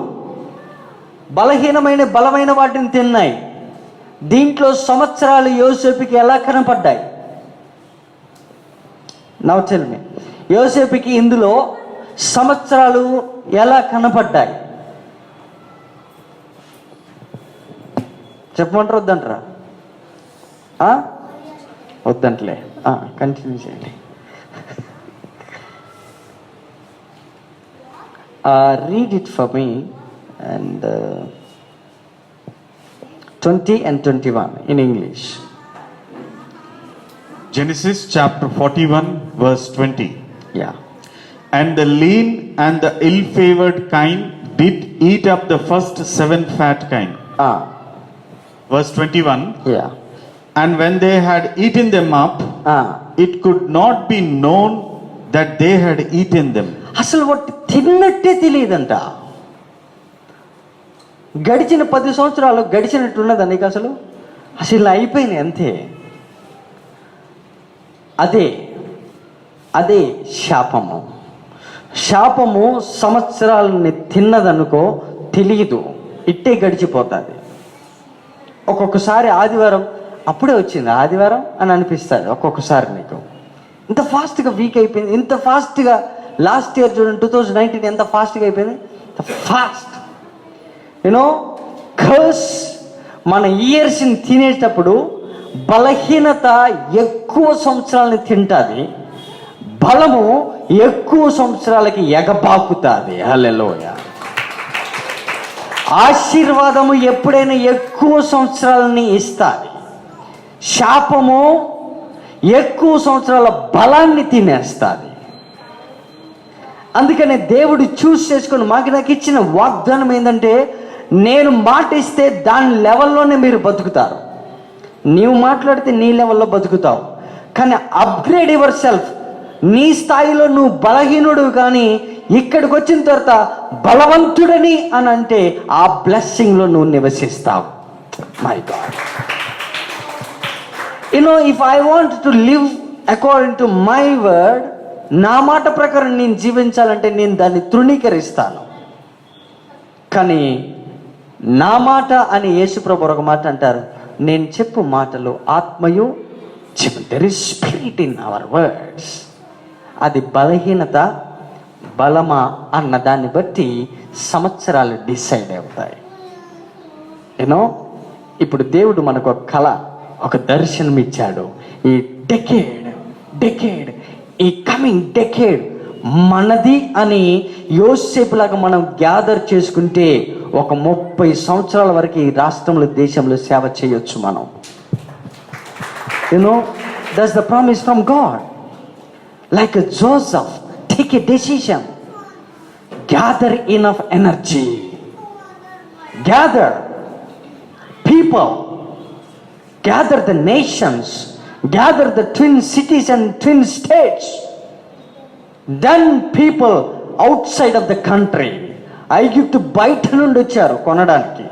బలమైన వాటిని తిన్నాయి. దీంట్లో సంవత్సరాలు యోసేపుకి ఎలా కనపడ్డాయి? నౌ టెల్ మీ, యోసేపుకి ఇందులో సంవత్సరాలు ఎలా కనపడ్డాయి? చెప్పమంటారు వద్దంటారా? వద్దంటలే, కంటిన్యూ చేయండి. Read it for me, and 20 and 21 in English. Genesis chapter 41 verse 20. Yeah. And the lean and the ill-favored kine did eat up the first 7 fat kine. Verse 21. Yeah. And when they had eaten them up, it could not be known that they had eaten them. అసలు వాటి తిన్నట్టే తెలియదంట. గడిచిన 10 సంవత్సరాలు గడిచినట్టున్నదా నీకు? అసలు అయిపోయినాయి అంతే. అదే శాపము సంవత్సరాలని తిన్నదనుకో, తెలియదు, ఇట్టే గడిచిపోతుంది. ఒక్కొక్కసారి ఆదివారం అప్పుడే వచ్చింది ఆదివారం అని అనిపిస్తుంది. ఒక్కొక్కసారి నీకు ఇంత ఫాస్ట్గా వీక్ అయిపోయింది, ఇంత ఫాస్ట్గా. లాస్ట్ ఇయర్ చూడండి 2019 ఎంత ఫాస్ట్గా అయిపోయింది. ఫాస్ట్ కర్స్ మన ఇయర్స్ని తినేటప్పుడు బలహీనత ఎక్కువ సంవత్సరాలని తింటుంది, బలము ఎక్కువ సంవత్సరాలకి ఎగబాకుతుంది. హల్లెలూయా. ఆశీర్వాదము ఎప్పుడైనా ఎక్కువ సంవత్సరాలని ఇస్తుంది, శాపము ఎక్కువ సంవత్సరాల బలాన్ని తినేస్తుంది. అందుకనే దేవుడు చూస్ చేసుకొని నాకు ఇచ్చిన వాగ్దానం ఏంటంటే, నేను మాట ఇస్తే దాని లెవెల్లోనే మీరు బతుకుతారు. నీవు మాట్లాడితే నీ లెవెల్లో బతుకుతావు, కానీ అప్గ్రేడ్ యువర్ సెల్ఫ్. నీ స్థాయిలో నువ్వు బలహీనుడు, కానీ ఇక్కడికి వచ్చిన తర్వాత బలవంతుడని అని అంటే ఆ బ్లెస్సింగ్లో నువ్వు నివసిస్తావు. My God, if I want to live according to my word, నా మాట ప్రకారం నేను జీవించాలంటే నేను దాన్ని తృణీకరిస్తాను. కానీ నా మాట అని యేసుప్రభు ఒక మాట అంటారు, నేను చెప్పు మాటలు ఆత్మయు జీవం. There is spirit in our words. అది బలహీనత బలమా అన్న దాన్ని బట్టి సంవత్సరాలు డిసైడ్ అవుతాయి. ఇప్పుడు దేవుడు మనకు ఒక కళ, ఒక దర్శనం ఇచ్చాడు. ఈ డెకేడ్ ఈ కమింగ్ డెకేడ్ మనది అని యోసేపులాగా మనం గ్యాదర్ చేసుకుంటే ఒక 30 సంవత్సరాల వరకు ఈ రాష్ట్రంలో దేశంలో సేవ చేయొచ్చు మనం. That's the promise from God. Like Joseph, take a decision, gather enough energy, gather people, gather the nations, gather the twin cities and twin states, then people outside of the country. ఐగుప్తు బయట నుండి వచ్చారు కొనడానికి,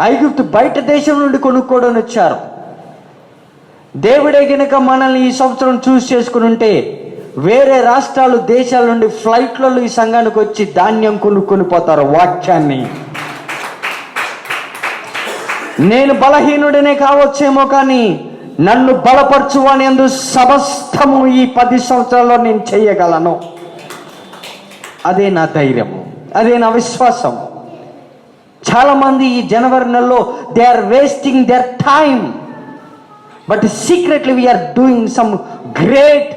ఐగుప్తు బయట దేశం నుండి కొనుక్కోవడానికి వచ్చారు. దేవుడే గనుక మనల్ని ఈ సంవత్సరం చూస్ చేసుకుని ఉంటే వేరే రాష్ట్రాలు దేశాల నుండి ఫ్లైట్లలో ఈ సంఘానికి వచ్చి ధాన్యం కొనుక్కొని పోతారు. వాక్యాన్ని నేను బలహీనుడనే కావచ్చేమో, కానీ నన్ను బలపరచువాని యందు సమస్తము ఈ 10 సంవత్సరాల్లో నేను చేయగలను. అదే నా ధైర్యము, అదే నా విశ్వాసము. చాలా మంది ఈ జనవరి నెలలో they are wasting their time, but secretly we are doing some great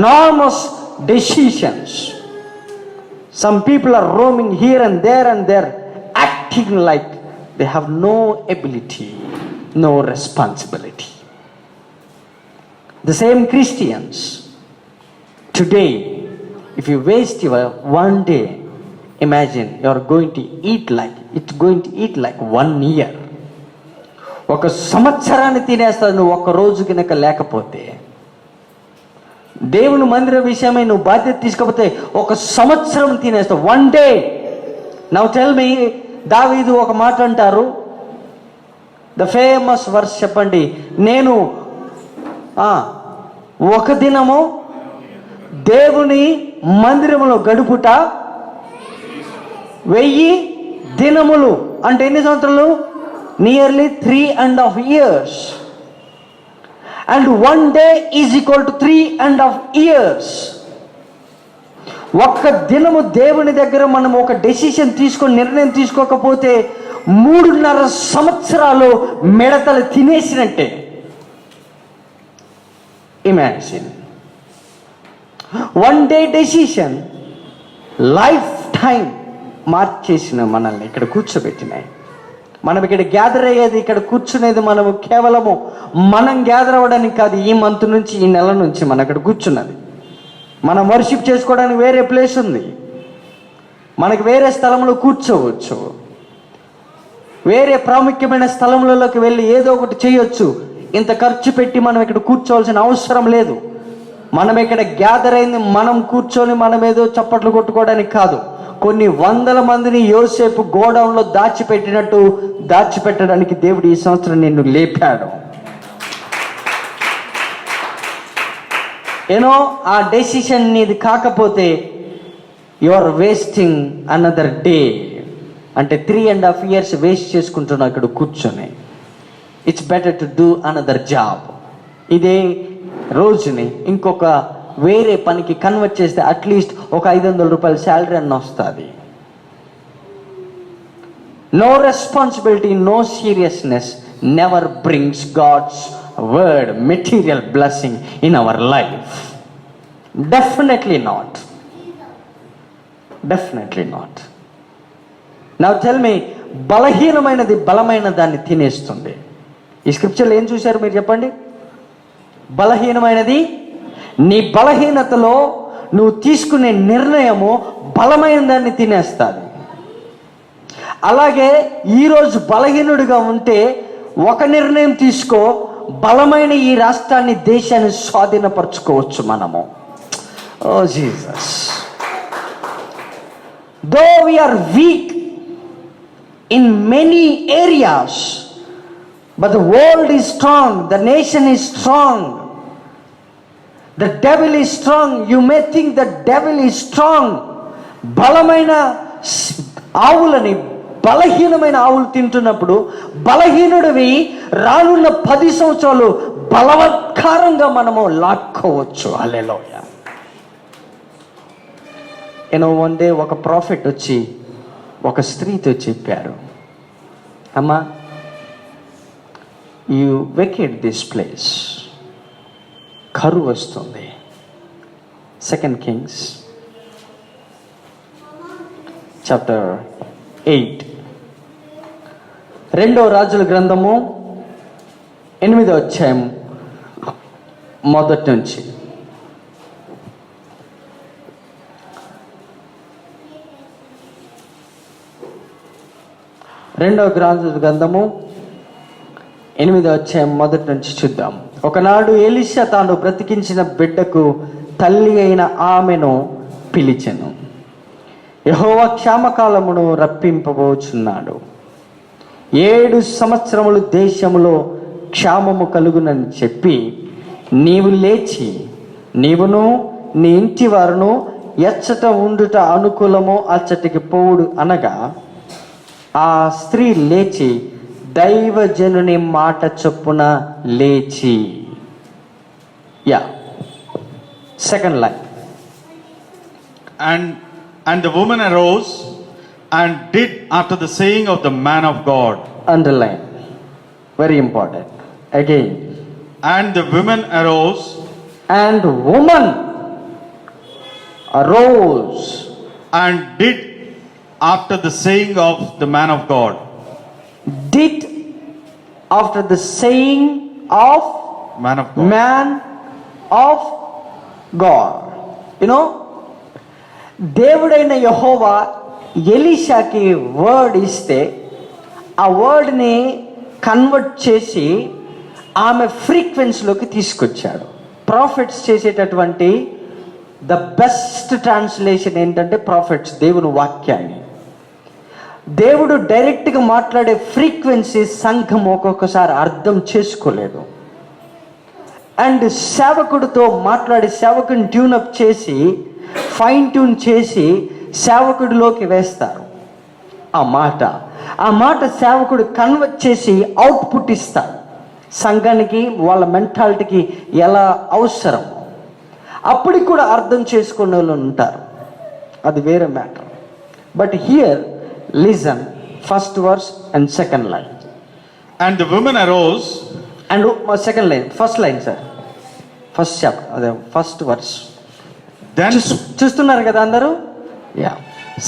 enormous decisions. Some people are roaming here and there acting like they have no ability, no responsibility. The same Christians today, if you waste your one day, imagine you are going to eat like 1 year. ఒక సంవత్సరాన్ని తినేస్తాను నువ్వు ఒక్క రోజు కనుక లేకపోతే. దేవుని మందిర విషయమై నువ్వు బాధ్యత తీసుకోకపోతే 1 సంవత్సరం తినేస్తావు. 1 డే. నౌ టెల్ మీ, దావీదు ఒక మాట అంటారు, ద ఫేమస్ వర్స్ చెప్పండి, నేను 1 దినము దేవుని మందిరములో గడుపుట 1000 దినములు. అంటే ఎన్ని సంవత్సరాలు? Nearly 3.5 years. And 1 day is equal to 3.5 years. 1 దినము దేవుని దగ్గర మనం ఒక డెసిషన్ తీసుకొని నిర్ణయం తీసుకోకపోతే 3.5 సంవత్సరాలు మిడతలు తినేసినట్టే. Imagine 1 day decision life time మార్చేసిన మనల్ని ఇక్కడ కూర్చోబెట్టినాయి. మనం ఇక్కడ గ్యాదర్ అయ్యేది, ఇక్కడ కూర్చునేది మనము కేవలము మనం గ్యాదర్ అవ్వడానికి కాదు. ఈ మంత్ నుంచి, ఈ నెల నుంచి మనం ఇక్కడ కూర్చున్నది, మనం వర్షిప్ చేసుకోవడానికి వేరే ప్లేస్ ఉంది, మనకి వేరే స్థలంలో కూర్చోవచ్చు, వేరే ప్రాముఖ్యమైన స్థలములలోకి వెళ్ళి ఏదో ఒకటి చేయొచ్చు. ఇంత ఖర్చు పెట్టి మనం ఇక్కడ కూర్చోవలసిన అవసరం లేదు. మనం ఇక్కడ గ్యాదర్ అయింది మనం కూర్చొని మనం ఏదో చప్పట్లు కొట్టుకోవడానికి కాదు. కొన్ని 100 మందిని యోసేపు గోడౌన్లో దాచిపెట్టినట్టు దాచిపెట్టడానికి దేవుడు ఈ సంవత్సరం నిన్ను లేపాడు. ఆ డెసిషన్ నీది కాకపోతే you are wasting another day. అంటే 3.5 years వేస్ట్ చేసుకుంటున్నావు ఇక్కడ కూర్చొని. It's better to do another job. ఇదే రోజుని ఇంకొక వేరే పనికి కన్వర్ట్ చేస్తే అట్లీస్ట్ ఒక 500 రూపాయల శాలరీ అన్న వస్తుంది. No responsibility, no seriousness never brings God's word material blessing in our life. Definitely not. Definitely not. Now tell me, బలహీనమైనది బలమైన దాన్ని తినేస్తుంది. ఈ స్క్రిప్చర్లో ఏం చూశారు మీరు చెప్పండి? బలహీనమైనది, నీ బలహీనతలో నువ్వు తీసుకునే నిర్ణయము బలమైన దాన్ని తినేస్తుంది. అలాగే ఈరోజు బలహీనుడిగా ఉంటే ఒక నిర్ణయం తీసుకో, బలమైన ఈ రాష్ట్రాన్ని, దేశాన్ని స్వాధీనపరచుకోవచ్చు మనము. Oh Jesus. Though we are weak in many areas, but the world is strong, the nation is strong, the devil is strong. You may think the devil is strong. బలమైన ఆవులని బలహీనమైన ఆవులు తింటున్నప్పుడు బలహీనుడివి రానున్న 10 సంవత్సరాలు బలవత్కారంగా మనము లాక్కోవచ్చు. హల్లెలూయా. వన్ డే ఒక ప్రాఫెట్ వచ్చి ఒక స్త్రీతో చెప్పారు, అమ్మా, యు వెకేట్ దిస్ ప్లేస్, కరువు వస్తుంది. 2 Kings చాప్టర్ 8, 2వ రాజుల గ్రంథము 8వ అధ్యాయం మొదటి నుంచి. రెండవ రాజుల గ్రంథము 8వ అధ్యాయం మొదటి నుంచి చూద్దాం. ఒకనాడు ఎలీషా తాను బ్రతికించిన బిడ్డకు తల్లి అయిన ఆమెను పిలిచెను. యెహోవా క్షామకాలమును రప్పింపబోచున్నాడు. 7 సంవత్సరములు దేశములో క్షామము కలుగునని చెప్పి, నీవు లేచి నీవును నీ ఇంటి వారును ఎచ్చట ఉండుట అనుకూలము, అచ్చటికి పోవుడు అనగా, ఆ స్త్రీ లేచి దైవజనుని మాట చొప్పున లేచి. Second line. And the woman arose and did after the saying of the man of God. Underline. Very important. Again. And the woman arose. And woman arose. And did after the saying of the man of God. Did after the saying of man of God. Man of God. దేవుడైన యెహోవా ఎలీషాకి వర్డ్ ఇస్తే ఆ వర్డ్ని కన్వర్ట్ చేసి ఆమె ఫ్రీక్వెన్సీలోకి తీసుకొచ్చాడు. ప్రాఫిట్స్ చేసేటటువంటి ద బెస్ట్ ట్రాన్స్లేషన్ ఏంటంటే ప్రాఫిట్స్, దేవుని వాక్యాన్ని. దేవుడు డైరెక్ట్గా మాట్లాడే ఫ్రీక్వెన్సీ సంఘం ఒక్కొక్కసారి అర్థం చేసుకోలేదు. అండ్ సేవకుడితో మాట్లాడి సేవకుని ట్యూనప్ చేసి ఫైన్ ట్యూన్ చేసి సేవకుడిలోకి వేస్తారు. ఆ మాట సేవకుడు కన్వర్ట్ చేసి అవుట్పుట్ ఇస్తాడు సంఘానికి, వాళ్ళ మెంటాలిటీకి ఎలా అవసరం. అప్పటికి కూడా అర్థం చేసుకునే వాళ్ళు ఉంటారు, అది వేరే matter. But here listen first verse and second line. And the women arose. And second line, first line sir, first chapter, అదే ఫస్ట్ వర్స్. Then చూస్తున్నారు కదా అందరూ? Yeah.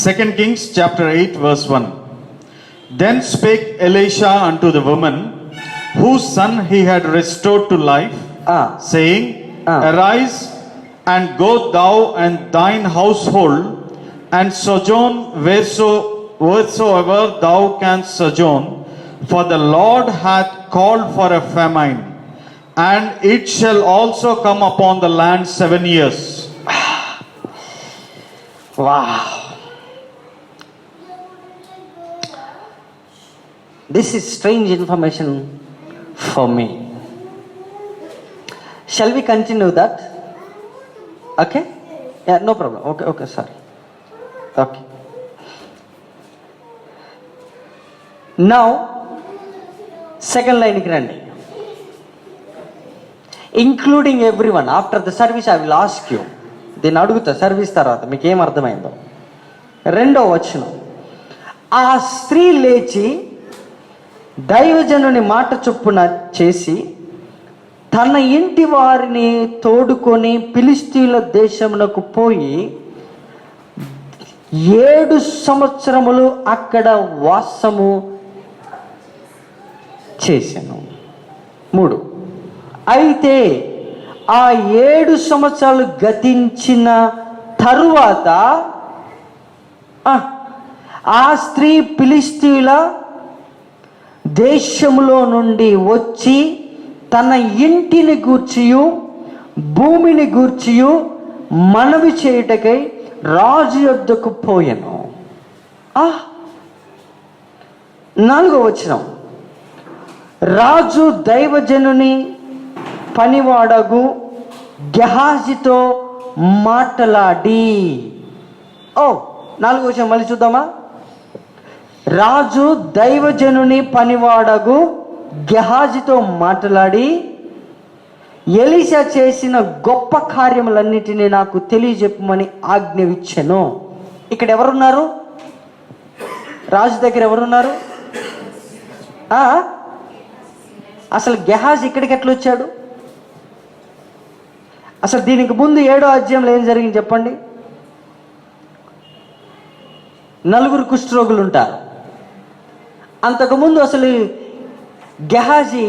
2 Kings chapter 8 verse 1. Then spake Elisha unto the woman whose son he had restored to life, saying, Arise and go thou and thine household, and sojourn wheresoever thou canst sojourn, for the Lord hath called for a famine, and it shall also come upon the land 7 years. Wow. This is strange information for me. Shall we continue that? Okay? Yeah, no problem. Okay, sorry. Okay. Now, second line ki randi. Including everyone. After the service, I will ask you. దీన్ని అడుగుతా సర్వీస్ తర్వాత మీకు ఏం అర్థమైందో. 2వ వచనం, ఆ స్త్రీ లేచి దైవజనుని మాట చొప్పున చేసి తన ఇంటి వారిని తోడుకొని ఫిలిష్తీయుల దేశమునకు పోయి 7 సంవత్సరములు అక్కడ వాసము చేశాను. 3, అయితే ఆ 7 సంవత్సరాలు గతించిన తరువాత ఆ స్త్రీ ఫిలిష్తీయుల దేశములో నుండి వచ్చి తన ఇంటిని గూర్చియు భూమిని గూర్చియు మనవి చేయుటకై రాజు యొద్దకు పోయెను. 4వ వచనం, రాజు దైవజనుని పనివాడగు గెహాజీతో మాట్లాడి. 4వ వచనం మళ్ళీ చూద్దామా? రాజు దైవజనుని పనివాడగు గెహాజీతో మాట్లాడి ఎలీషా చేసిన గొప్ప కార్యములన్నిటినీ నాకు తెలియజెప్పమని ఆజ్ఞవిచ్చెను. ఇక్కడ ఎవరున్నారు? రాజు దగ్గర ఎవరున్నారు? అసలు గెహాజీ ఇక్కడికి ఎట్లా వచ్చాడు? అసలు దీనికి ముందు 7వ అధ్యాయంలో ఏం జరిగింది చెప్పండి? 4 కుష్ఠరోగులు ఉంటారు. అంతకుముందు అసలు గెహాజీ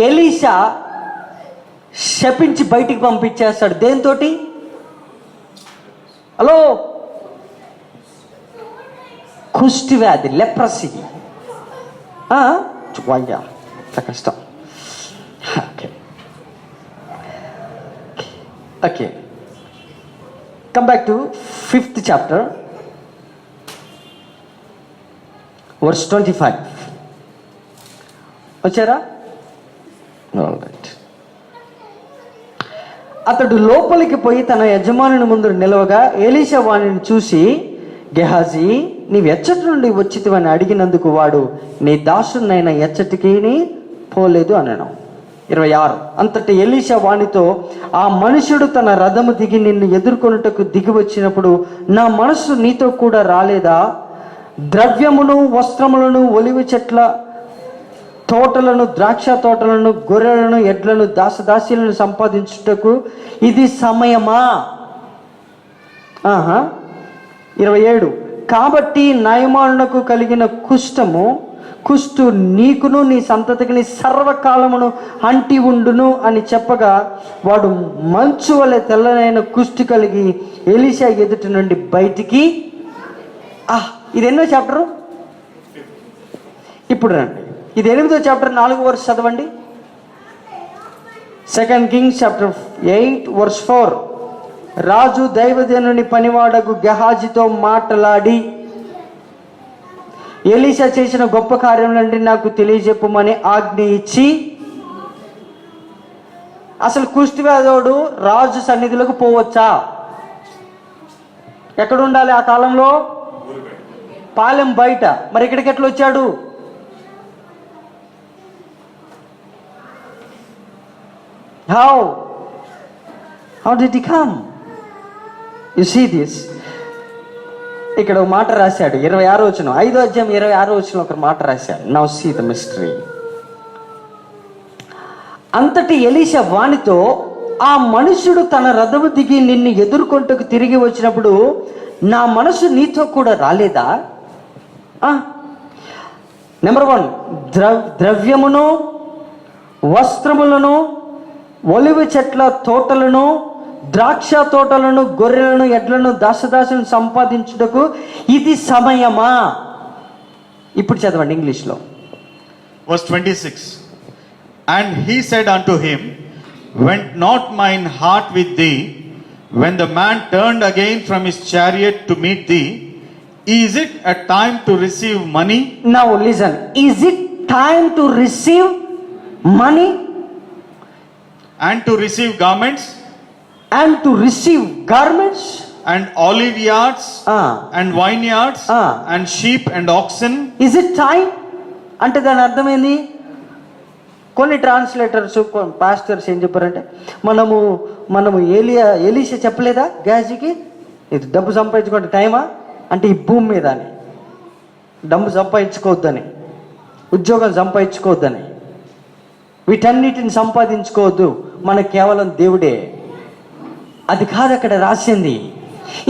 ఎలీషా శపించి బయటికి పంపించేస్తాడు. దేంతోటి? హలో, కుష్టి వ్యాధి, లెప్రసీ. వాయ్యా కష్టం. Okay, come back to 5th chapter verse 25. వచ్చారా? ఆల్రైట్. అతడు లోపలికి పోయి తన యజమానుని ముందు నిలవగా ఎలీషా వాణిని చూసి, గెహాజీ, నీవు ఎచ్చటి నుండి వచ్చితివని అడిగినందుకు వాడు, నీ దాసునైన ఎచ్చటికి పోలేదు అనను. 26. అంతటి ఎలీషా వానితో, ఆ మనుషుడు తన రథము దిగి నిన్ను ఎదుర్కొనుటకు దిగి వచ్చినప్పుడు నా మనస్సు నీతో కూడా రాలేదా? ద్రవ్యమును వస్త్రములను ఒలివ చెట్ల తోటలను ద్రాక్ష తోటలను గొర్రెలను ఎడ్లను దాసదాసీలను సంపాదించుటకు ఇది సమయమా? 27. కాబట్టి నయమానునకు కలిగిన కుష్టు నీకును నీ సంతతికి సర్వకాలమును అంటి ఉండును అని చెప్పగా వాడు మంచు వలె తెల్లనైన కుష్టి కలిగి ఎలీషా ఎదుటి నుండి బయటికి. ఇది ఎన్నో చాప్టరు? ఇప్పుడు రండి, ఇది 8వ చాప్టర్ 4వ వర్స్ చదవండి. 2 Kings chapter 8 verse 4. రాజు దైవజనుని పనివాడకు గెహాజీతో మాట్లాడి ఎలీషా చేసిన గొప్ప కార్యములంటే నాకు తెలియజెప్పమని ఆజ్ఞ ఇచ్చి, అసలు కుష్టివ్యాధుడు రాజు సన్నిధిలోకి పోవచ్చా? ఎక్కడ ఉండాలి ఆ కాలంలో? పాలెం బయట. మరి ఇక్కడికి ఎట్లా వచ్చాడు? How did he come? You see this? ఇక్కడ ఒక మాట రాశాడు, 26వ వచనం, 5వ అధ్యాయం 26వ వచనం ఒక మాట రాశాడు. Now see the mystery. అంతటి ఎలీషా వానితో, ఆ మనుష్యుడు తన రథము దిగి నిన్ను ఎదుర్కొంటకు తిరిగి వచ్చినప్పుడు నా మనసు నీతో కూడా రాలేదా? నెంబర్ 1, ద్రవ్యమును, వస్త్రములను, ఒలివ చెట్ల తోటలను, ద్రాక్ష తోటలను, గొర్రెలను, ఎడ్లను, దాసదాసులను సంపాదించుటకు ఇది సమయమా? ఇప్పుడు చదవండి ఇంగ్లీష్లో. Verse 26. And he said unto him, went not mine heart with thee, when the man turned again from his chariot to meet thee? Is it a time to receive money? Now listen. Is it time to receive money? And to receive garments? And to receive garments? And olive yards? And vineyards? And sheep and oxen? Is it time? అంటే దాని అర్థమైంది. కొన్ని ట్రాన్స్లేటర్స్, పాస్టర్స్ ఏం చెప్పారంటే, మనము ఎలీషా చెప్పలేదా గేహాజీకి, ఇది డబ్బు సంపాదించుకుంటే టైమా అంటే ఈ భూమి మీద అని, డబ్బు సంపాదించుకోవద్దని, ఉద్యోగం సంపాదించుకోవద్దని, వీటన్నిటిని సంపాదించుకోవద్దు, మనకు కేవలం దేవుడే. అది కాదు అక్కడ రాసింది.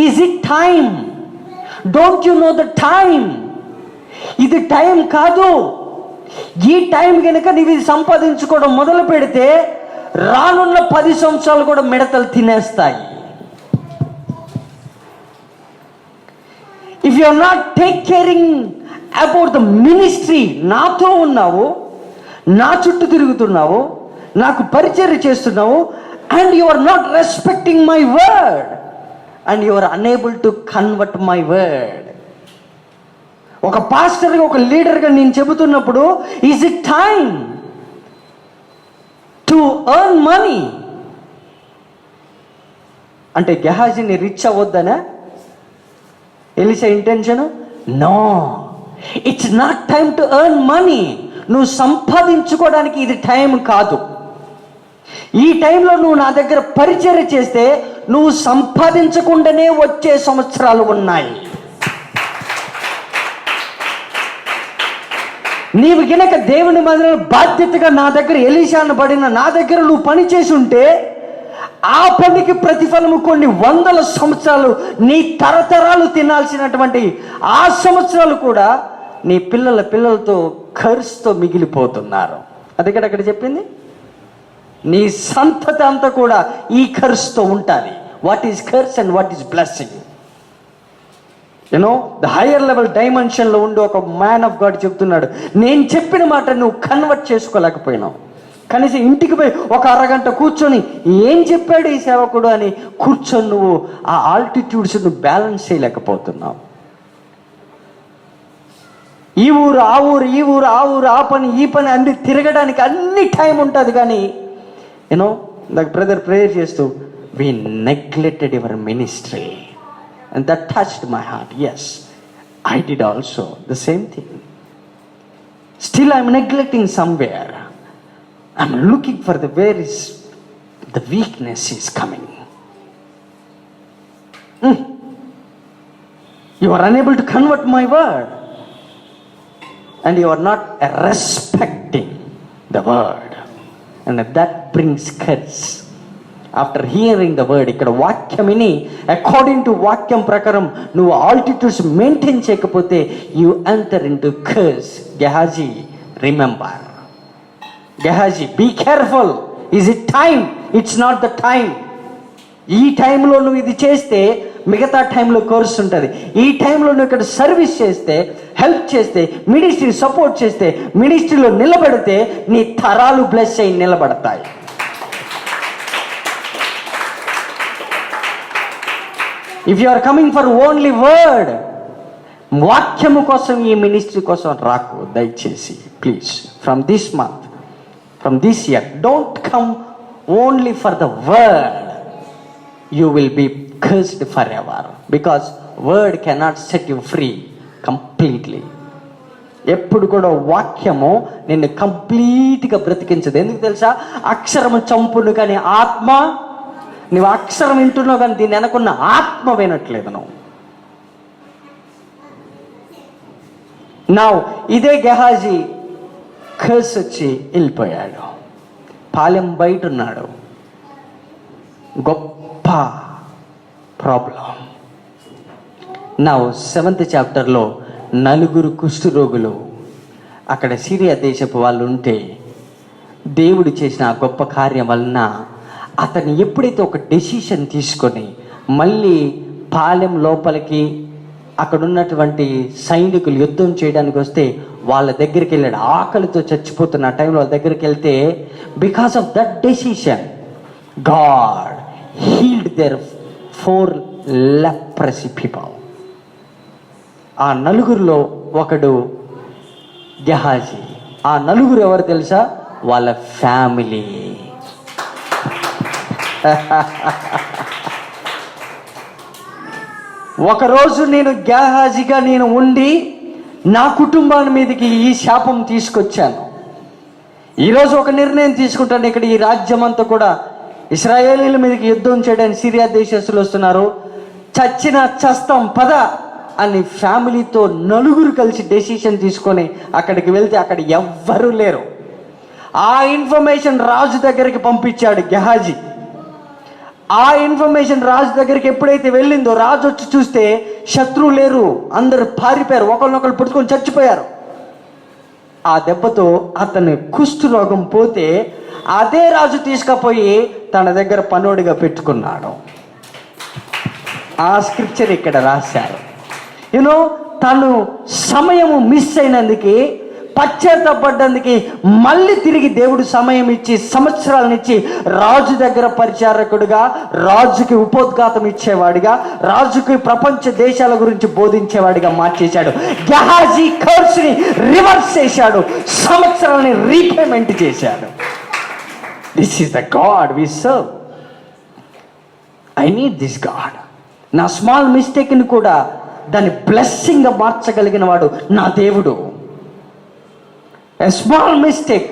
Is it time? Don't you know the time? ఇది టైం కాదు. ఈ టైం కనుక నీవు ఇది సంపాదించుకోవడం మొదలు పెడితే రానున్న 10 సంవత్సరాలు కూడా మిడతలు తినేస్తాయి. If you are not take caring about the ministry, నాతో ఉన్నావు, నా చుట్టూ తిరుగుతున్నావు, నాకు పరిచర్య చేస్తున్నావు, and you are not respecting my word, and you are unable to convert my word. ఒక పాస్టర్గా, ఒక లీడర్గా నేను చెబుతున్నప్పుడు, is it time to earn money అంటే గెహాజీని రిచ్ అవ్వద్దనా Elisha intention? No, it's not time to earn money. నువ్వు సంపాదించుకోవడానికి ఇది టైం కాదు. ఈ టైంలో నువ్వు నా దగ్గర పరిచర్య చేస్తే నువ్వు సంపాదించకుండానే వచ్చే సంవత్సరాలు ఉన్నాయి. నీవు గినక దేవుని మందిరం బాధ్యతగా నా దగ్గర ఎలీషాను పడిన నా దగ్గర నువ్వు పని చేసి ఉంటే, ఆ పనికి ప్రతిఫలము కొన్ని 100 సంవత్సరాలు నీ తరతరాలు తినాల్సినటువంటి ఆ సంవత్సరాలు కూడా నీ పిల్లలతో ఖర్చుతో మిగిలిపోతున్నారు. అది అక్కడ చెప్పింది. నీ సంతతి అంతా కూడా ఈ ఖర్చుతో ఉంటుంది. వాట్ ఈస్ ఖర్చ్ and what is blessing? You know the higher level డైమెన్షన్లో ఉండి ఒక మ్యాన్ ఆఫ్ గాడ్ చెప్తున్నాడు, నేను చెప్పిన మాట నువ్వు కన్వర్ట్ చేసుకోలేకపోయినావు. కనీసం ఇంటికి పోయి ఒక అరగంట కూర్చొని ఏం చెప్పాడు ఈ సేవకుడు అని కూర్చొని నువ్వు ఆ ఆల్టిట్యూడ్స్ నువ్వు బ్యాలెన్స్ చేయలేకపోతున్నావు. ఈ ఊరు ఆ ఊరు, ఈ ఊరు ఆ ఊరు, ఆ పని ఈ పని అన్ని తిరగడానికి అన్ని టైం ఉంటుంది. కానీ యూనో నాకు బ్రదర్ ప్రేయర్ చేస్తూ, we neglected your ministry and that touched my heart. Yes, I did also the same thing. Still I'm neglecting somewhere. I'm looking for where is the weakness is coming. You are unable to convert my word, and you are not respecting the word, and that brings curse. After hearing the word, ఇక్కడ వాక్యం విని అకార్డింగ్ టు వాక్యం ప్రకారం నువ్వు ఆల్టిట్యూడ్స్ మెయింటైన్ చేయకపోతే you enter into curse. Gehazi, remember, Gehazi, be careful. Is it time? It's not the time. ఈ టైంలో నువ్వు ఇది చేస్తే మిగతా టైంలో కోర్స్ ఉంటుంది. ఈ టైంలో నువ్వు ఇక్కడ సర్వీస్ చేస్తే, హెల్ప్ చేస్తే, మినిస్ట్రీ సపోర్ట్ చేస్తే, మినిస్ట్రీలో నిలబడితే నీ తరాలు బ్లెస్ అయి నిలబడతాయి. If you are coming for only word, వాక్యము కోసం ఈ మినిస్ట్రీ కోసం రాకు దయచేసి. Please, from this month, from this year, don't come only for the word. You will be cursed forever, because word cannot set you free completely. ఎప్పుడు కూడా వాక్యము నిన్ను కంప్లీట్గా బ్రతికించదు. ఎందుకు తెలుసా? అక్షరము చంపును కానీ ఆత్మ, నువ్వు అక్షరం వింటున్నావు కానీ దీన్ని వెనకున్న ఆత్మ వినట్లేదు నువ్వు. నా ఇదే గెహాజీ కర్స్ వచ్చి వెళ్ళిపోయాడు, పాలెం బయట ఉన్నాడు. గొప్ప ప్రాబ్లం. నా 7th చాప్టర్లో 4 కుష్ఠరోగులు అక్కడ సిరియా దేశపు వాళ్ళు ఉంటే, దేవుడు చేసిన ఆ గొప్ప కార్యం వలన అతను ఎప్పుడైతే ఒక డెసిషన్ తీసుకొని మళ్ళీ పాలెం లోపలికి అక్కడ ఉన్నటువంటి సైనికులు యుద్ధం చేయడానికి వస్తే వాళ్ళ దగ్గరికి వెళ్ళాడు. ఆకలితో చచ్చిపోతున్న టైంలో వాళ్ళ దగ్గరికి వెళ్తే, because of that decision God healed their 4 leprosy people. ఆ 4లో ఒకడు గెహాజీ. ఆ 4 ఎవరు తెలుసా? వాళ్ళ ఫ్యామిలీ. ఒకరోజు నేను గెహాజీగా నేను ఉండి నా కుటుంబాన్ని మీదకి ఈ శాపం తీసుకొచ్చాను. ఈరోజు ఒక నిర్ణయం తీసుకుంటాను. ఇక్కడ ఈ రాజ్యం అంతా కూడా ఇశ్రాయేలీల మీదకి యుద్ధం చేయడానికి సిరియా దేశస్తులు వస్తున్నారు, చచ్చిన చస్తాం పద అని ఫ్యామిలీతో 4 కలిసి డెసిషన్ తీసుకొని అక్కడికి వెళ్తే అక్కడ ఎవ్వరూ లేరు. ఆ ఇన్ఫర్మేషన్ రాజు దగ్గరికి పంపించాడు గెహాజీ. ఆ ఇన్ఫర్మేషన్ రాజు దగ్గరికి ఎప్పుడైతే వెళ్ళిందో, రాజు వచ్చి చూస్తే శత్రువు లేరు, అందరు పారిపోయారు, ఒకరినొకరు పుట్టుకొని చచ్చిపోయారు. ఆ దెబ్బతో అతని కుష్టు రోగం పోతే అదే రాజు తీసుకుపోయి తన దగ్గర పనోడిగా పెట్టుకున్నాడు. ఆ స్క్రిప్చర్ ఇక్కడ రాశారు. యూనో, తను సమయము మిస్ అయినందుకు, పశ్చాత్తపడ్డందుకు మళ్ళీ తిరిగి దేవుడు సమయం ఇచ్చి సంవత్సరాలనిచ్చి రాజు దగ్గర పరిచారకుడుగా, రాజుకి ఉపోద్ఘాతం ఇచ్చేవాడిగా, రాజుకి ప్రపంచ దేశాల గురించి బోధించేవాడిగా మార్చేశాడు. గెహాజీ కర్స్ని రివర్స్ చేశాడు, సంవత్సరాలని రీపేమెంట్ చేశాడు. This is the God we serve. I need this God. నా స్మాల్ మిస్టేక్ని కూడా దాన్ని బ్లెస్సింగ్గా మార్చగలిగిన వాడు నా దేవుడు. A small mistake,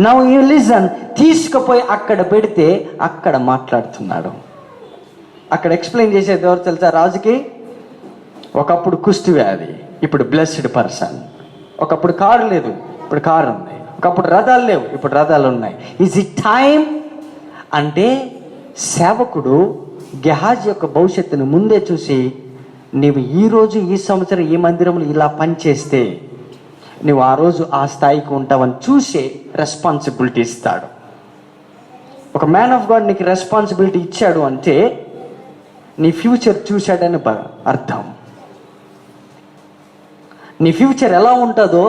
now you listen, తీసుకుపోయి అక్కడ పెడితే అక్కడ మాట్లాడుతున్నాడు. అక్కడ ఎక్స్ప్లెయిన్ చేసేది ఎవరు తెలుసా? రాజుకి ఒకప్పుడు కుష్టి వ్యాధి, ఇప్పుడు బ్లెస్డ్ పర్సన్. ఒకప్పుడు కారు లేదు, ఇప్పుడు కారు ఉంది. ఒకప్పుడు రథాలు లేవు, ఇప్పుడు రథాలు ఉన్నాయి. ఈజ్ ఇట్ టైం అంటే సేవకుడు గెహాజీ యొక్క భవిష్యత్తును ముందే చూసి, నీవు ఈరోజు ఈ సంవత్సరం ఈ మందిరంలో ఇలా పనిచేస్తే నువ్వు ఆ రోజు ఆ స్థాయికి ఉంటావని చూసే రెస్పాన్సిబిలిటీ ఇస్తాడు. ఒక మ్యాన్ ఆఫ్ గాడ్ నీకు రెస్పాన్సిబిలిటీ ఇచ్చాడు అంటే నీ ఫ్యూచర్ చూశాడని అర్థం. నీ ఫ్యూచర్ ఎలా ఉంటుందో,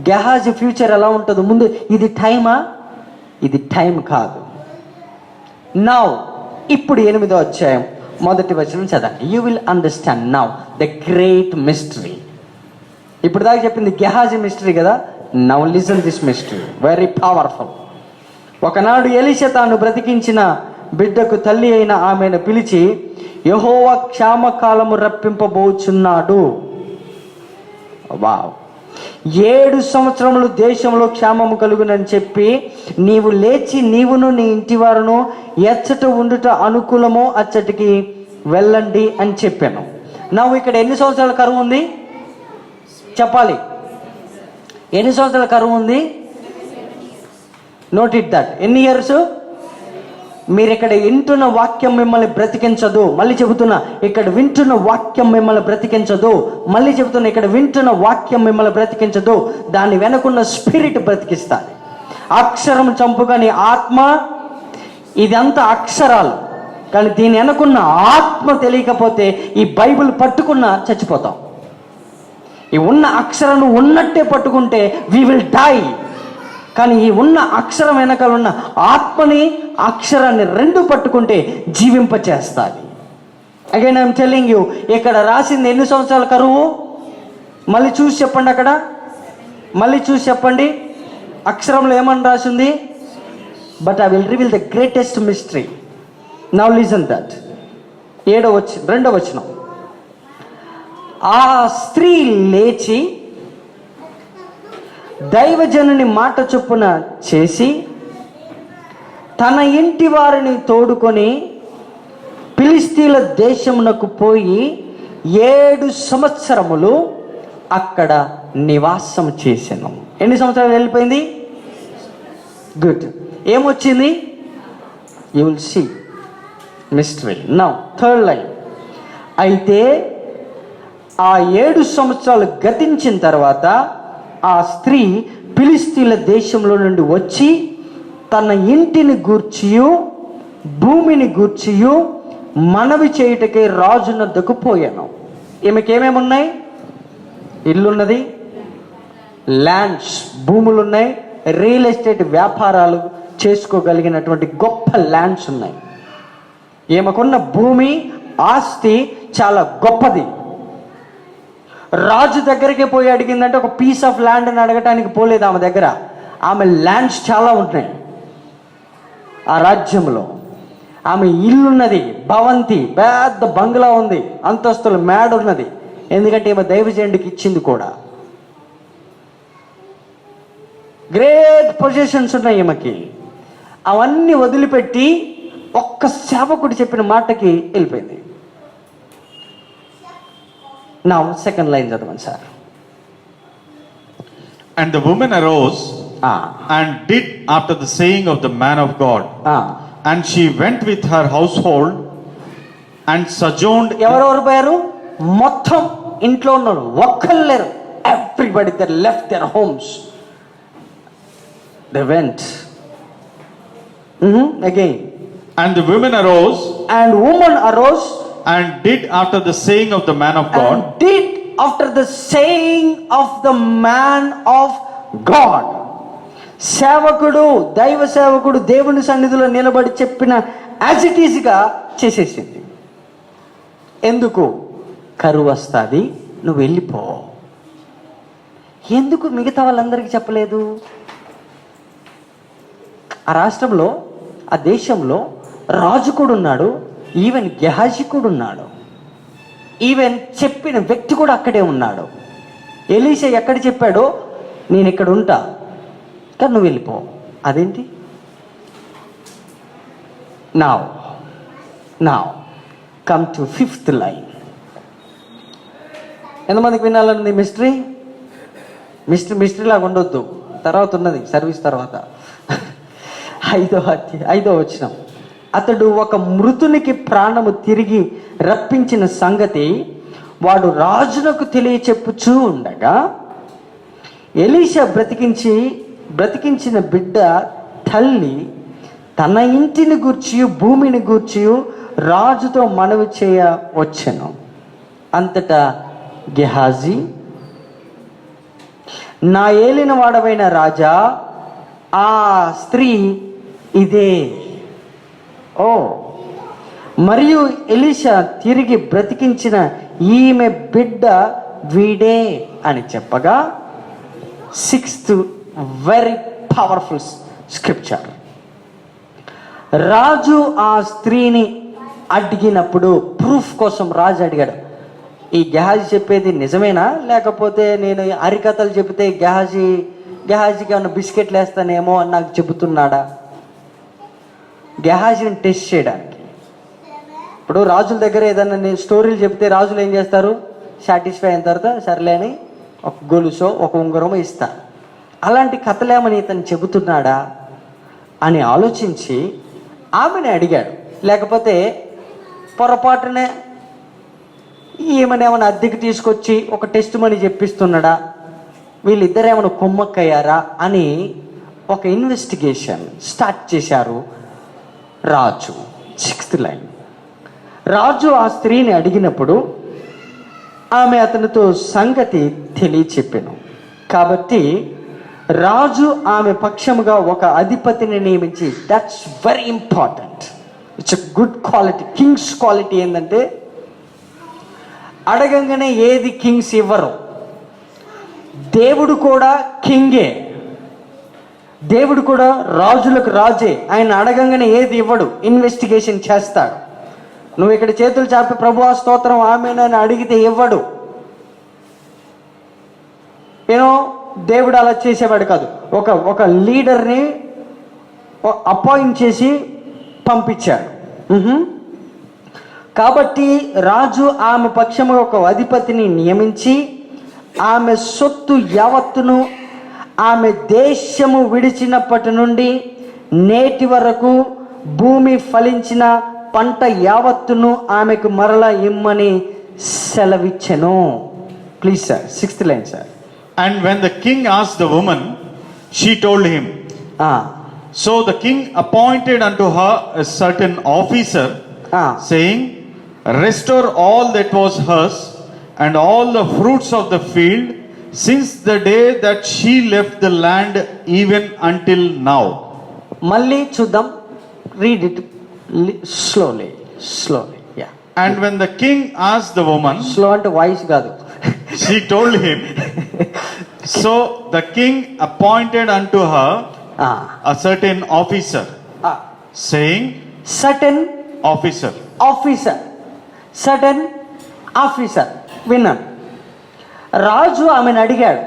గెహాజీ ఫ్యూచర్ ఎలా ఉంటుందో ముందు, ఇది టైమా? ఇది టైం కాదు. నౌ ఇప్పుడు 8వ అధ్యాయం 1వ వచనం చదవండి. You will understand now the great mystery. ఇప్పుడు దాకా చెప్పింది గెహాజీ మిస్టరీ కదా. Now listen this mystery, very powerful. ఒకనాడు ఎలీషా తాను బ్రతికించిన బిడ్డకు తల్లి అయిన ఆమెను పిలిచి, యెహోవా క్షామకాలము రప్పింపబోచున్నాడు. వావ్. 7 సంవత్సరములు దేశంలో క్షేమము కలుగునని చెప్పి, నీవు లేచి నీవును నీ ఇంటి వారును ఎచ్చట ఉండుట అనుకూలమో అచ్చటికి వెళ్ళండి అని చెప్పాను. నాకు ఇక్కడ ఎన్ని సంవత్సరాల కరువు ఉంది చెప్పాలి? ఎన్ని సంవత్సరాల కరువు ఉంది? Note it that. ఎన్ని ఇయర్స్? మీరు ఇక్కడ వింటున్న వాక్యం మిమ్మల్ని బ్రతికించదు. మళ్ళీ చెబుతున్నా, ఇక్కడ వింటున్న వాక్యం మిమ్మల్ని బ్రతికించదు. మళ్ళీ చెబుతున్నా, ఇక్కడ వింటున్న వాక్యం మిమ్మల్ని బ్రతికించదు. దాని వెనకున్న స్పిరిట్ బ్రతికిస్తుంది. అక్షరం చంపు కానీ ఆత్మ, ఇదంతా అక్షరాలు కానీ దీని వెనకున్న ఆత్మ తెలియకపోతే ఈ బైబిల్ పట్టుకున్నా చచ్చిపోతాం. ఈ ఉన్న అక్షరాన్ని ఉన్నట్టే పట్టుకుంటే వి విల్ డై. కానీ ఈ ఉన్న అక్షరం వెనకాల ఉన్న ఆత్మని, అక్షరాన్ని 2 పట్టుకుంటే జీవింపచేస్తుంది. అగైన్ ఐఎమ్ టెల్లింగ్ యూ, ఇక్కడ రాసింది ఎన్ని సంవత్సరాల కరువు? మళ్ళీ చూసి చెప్పండి, అక్కడ మళ్ళీ చూసి చెప్పండి. అక్షరంలో ఏమని రాసింది? But I will reveal the greatest mystery. Now listen that. 2వ వచనం. ఆ స్త్రీ లేచి దైవజనుని మాట చొప్పున చేసి తన ఇంటి వారిని తోడుకొని ఫిలిస్తీన్ల దేశమునకు పోయి 7 సంవత్సరములు అక్కడ నివాసం చేశాను. ఎన్ని సంవత్సరాలు వెళ్ళిపోయింది? గుడ్. ఏమొచ్చింది? You will see mystery. Now 3rd line. అయితే ఆ 7 సంవత్సరాలు గతించిన తర్వాత ఆ స్త్రీ ఫిలిస్తీన్ల దేశంలో నుండి వచ్చి తన ఇంటిని గూర్చియు భూమిని గూర్చియు మనవి చేయుటకై రాజునద్దకు పోయాను. ఈమెకి ఏమేమి ఉన్నాయి? ఇల్లున్నది, ల్యాండ్స్, భూములు ఉన్నాయి, రియల్ ఎస్టేట్ వ్యాపారాలు చేసుకోగలిగినటువంటి గొప్ప ల్యాండ్స్ ఉన్నాయి. ఈమెకున్న భూమి, ఆస్తి చాలా గొప్పది. రాజు దగ్గరికి పోయి అడిగిందంటే ఒక పీస్ ఆఫ్ ల్యాండ్ అని అడగటానికి పోలేదు ఆమె దగ్గర. ఆమె ల్యాండ్స్ చాలా ఉన్నాయి ఆ రాజ్యంలో. ఆమె ఇల్లున్నది, భవంతి, పెద్ద బంగ్లా ఉంది, అంతస్తుల మేడ ఉన్నది. ఎందుకంటే ఈమె దైవజనుడికి ఇచ్చింది కూడా. గ్రేట్ పొజిషన్స్ ఉన్నాయి ఈమెకి. అవన్నీ వదిలిపెట్టి ఒక్క సేవకుడు చెప్పిన మాటకి వెళ్ళిపోయింది. నా 2nd లైన్ చదవండి sir. And the woman arose and did after the saying of the man of God. And she went with her household and sojourned. ఎవరెవరు పోయారు? మొత్తం ఇంట్లో ఉన్నారు, ఒక్కరు లేరు. Everybody they left there homes, they went. Again. And the women arose and woman arose and did after the saying of the man of God. and did after the saying of the man of God. సేవకుడు, దైవ సేవకుడు దేవుని సన్నిధిలో నిలబడి చెప్పిన యాజ్ ఇట్ ఈజ్గా చేసేసింది. ఎందుకు? కరువు వస్తుంది, నువ్వు వెళ్ళిపో. ఎందుకు మిగతా వాళ్ళందరికీ చెప్పలేదు? ఆ రాష్ట్రంలో, ఆ దేశంలో రాజు కూడా ఉన్నాడు, ఈవెన్ గెహాజీ కూడా ఉన్నాడు, ఈవెన్ చెప్పిన వ్యక్తి కూడా అక్కడే ఉన్నాడు. ఎలీషా ఎక్కడ చెప్పాడో నేను ఇక్కడ ఉంటా, కానీ నువ్వు వెళ్ళిపో. అదేంటి? నా కమ్ టు 5th లైన్. ఎంతమందికి వినాలన్నది మిస్టరీ? మిస్టరీ లాగా ఉండొద్దు, తర్వాత ఉన్నది సర్వీస్ తర్వాత. 5వ వచనం. అతడు ఒక మృతునికి ప్రాణము తిరిగి రప్పించిన సంగతి వాడు రాజునకు తెలియచెప్పుచూ ఉండగా ఎలీషా బ్రతికించిన బిడ్డ తల్లి తన ఇంటిని గూర్చియు భూమిని గూర్చియు రాజుతో మనవి చేయ వచ్చెను. అంతటా గెహాజీ, నా ఏలిన వాడవైన రాజా, ఆ స్త్రీ ఇదే. మరియు ఎలీషా తిరిగి బ్రతికించిన ఈమె బిడ్డ వీడే అని చెప్పగా 6th వెరీ పవర్ఫుల్ స్క్రిప్చర్. రాజు ఆ స్త్రీని అడిగినప్పుడు ప్రూఫ్ కోసం రాజు అడిగాడు, ఈ గెహాజీ చెప్పేది నిజమేనా, లేకపోతే నేను హరికథలు చెబితే గెహాజీకి ఏమన్నా బిస్కెట్లు వేస్తానేమో అని నాకు చెబుతున్నాడా? గెహాజీని టెస్ట్ చేయడానికి. ఇప్పుడు రాజుల దగ్గర ఏదన్నా నేను స్టోరీలు చెప్తే రాజులు ఏం చేస్తారు? సాటిస్ఫై అయిన తర్వాత సర్లే అని ఒక గొలుసో ఒక ఉంగరమో ఇస్తారు. అలాంటి కథలేమని ఇతను చెబుతున్నాడా అని ఆలోచించి ఆమెని అడిగాడు. లేకపోతే పొరపాటునే ఈమెనేమైనా అద్దెకి తీసుకొచ్చి ఒక టెస్ట్ మనీ చెప్పిస్తున్నాడా, వీళ్ళిద్దరేమైనా కొమ్మక్కయ్యారా అని ఒక ఇన్వెస్టిగేషన్ స్టార్ట్ చేశారు రాజు. 6th line. రాజు ఆ స్త్రీని అడిగినప్పుడు ఆమె అతనితో సంగతి తెలియచెప్పెను. కాబట్టి రాజు ఆమె పక్షముగా ఒక అధిపతిని నియమించి, that's very important, it's a good quality. Kings quality ఏంటంటే అడగంగానే ఏది కింగ్స్ ఇవ్వరు. దేవుడు కూడా కింగే, దేవుడు కూడా రాజులకు రాజే. ఆయన అడగంగానే ఏది ఇవ్వడు, ఇన్వెస్టిగేషన్ చేస్తాడు. నువ్వు ఇక్కడ చేతులు చాపి ప్రభువా స్తోత్రం ఆమేనని అడిగితే ఇవ్వడు. దేవుడు అలా చేసేవాడు కాదు. ఒక లీడర్ని అపాయింట్ చేసి పంపించాడు. కాబట్టి రాజు ఆమె పక్షముగా ఒక అధిపతిని నియమించి ఆమె సొత్తు యావత్తును ఆమె దేశము విడిచినప్పటి నుండి నేటి వరకు భూమి ఫలించిన పంట యావత్తును ఆమెకు మరలా ఇమ్మని సెలవిచ్చెను. Please sir, 6th line sir. And when the king asked the woman, she told him. So the king appointed unto her a certain officer, saying, restore all that was hers, and all the fruits of the field, since the day that she left the land even until now. మళ్ళీ చూద్దాం, read it slowly. Yeah. And when the king asked the woman, slow అంటే వాయిస్ కాదు, she told him. So the king appointed unto her a certain officer, saying, certain officer. విన్నాను. రాజు ఆమెను అడిగాడు,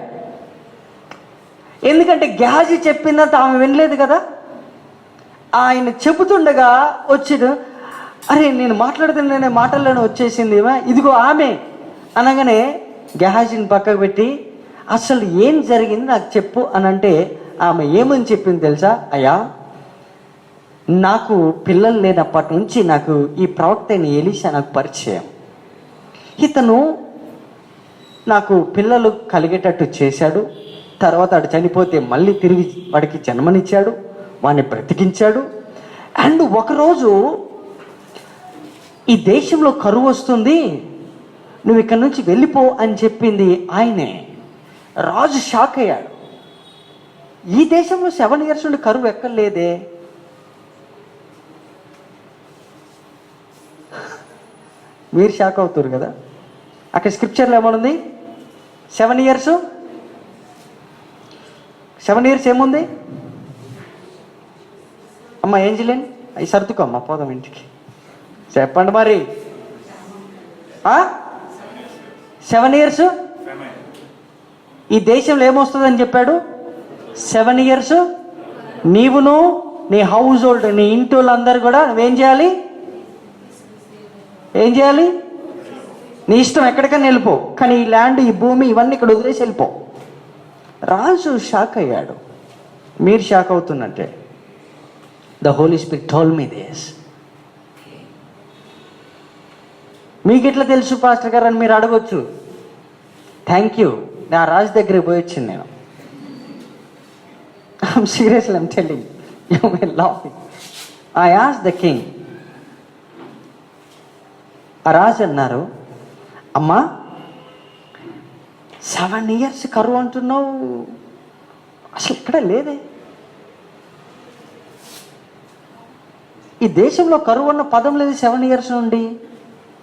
ఎందుకంటే గెహాజీ చెప్పిందంత ఆమె వినలేదు కదా. ఆయన చెబుతుండగా వచ్చాడు, అరే నేను మాట్లాడుతున్న మాటల్లోనే వచ్చేసింది, ఇదిగో ఆమె అనగానే గెహాజీని పక్కకు పెట్టి అసలు ఏం జరిగింది నాకు చెప్పు అని అంటే ఆమె ఏమని చెప్పింది తెలుసా? అయ్యా, నాకు పిల్లలు లేనప్పటి నుంచి నాకు ఈ ప్రవక్త అయిన ఎలీషా నాకు పరిచయం. ఇతను నాకు పిల్లలు కలిగేటట్టు చేశాడు. తర్వాత వాడు చనిపోతే మళ్ళీ తిరిగి వాడికి జన్మనిచ్చాడు, వాడిని బ్రతికించాడు. అండ్ ఒకరోజు ఈ దేశంలో కరువు వస్తుంది, నువ్వు ఇక్కడ నుంచి వెళ్ళిపో అని చెప్పింది ఆయనే. రాజు షాక్ అయ్యాడు. ఈ దేశంలో 7 years నుండి కరువు ఎక్కర్లేదే. మీరు షాక్ అవుతారు కదా. అక్కడ స్క్రిప్చర్లో ఏమనుంది? 7 years ఏముంది అమ్మ? ఏంజిలిన్ అవి సర్దుకో అమ్మ, పోదాం ఇంటికి. చెప్పండి మరి. 7 years ఈ దేశంలో ఏమొస్తుందని చెప్పాడు? 7 years నీవును నీ హౌస్ హోల్డ్, నీ ఇంటి వాళ్ళందరూ కూడా నువ్వేం చేయాలి? నీ ఇష్టం, ఎక్కడికైనా వెళ్ళిపో, కానీ ఈ ల్యాండ్, ఈ భూమి, ఇవన్నీ ఇక్కడ వదిలేసి వెళ్ళిపో. రాజు షాక్ అయ్యాడు. మీరు షాక్ అవుతున్నట్టే. The Holy Spirit told me this. మీకు ఎట్లా తెలుసు పాస్టర్ గారు అని మీరు అడగొచ్చు. థ్యాంక్ యూ, నా రాజు దగ్గరికి పోయి వచ్చింది నేను. I'm seriously, I'm telling you may laughing. I asked the king. ఆ రాజు అన్నారు, అమ్మా 7 years కరువు అంటున్నావు, అసలు ఇక్కడ లేదే. ఈ దేశంలో కరువు అన్న పదం లేదు 7 years నుండి.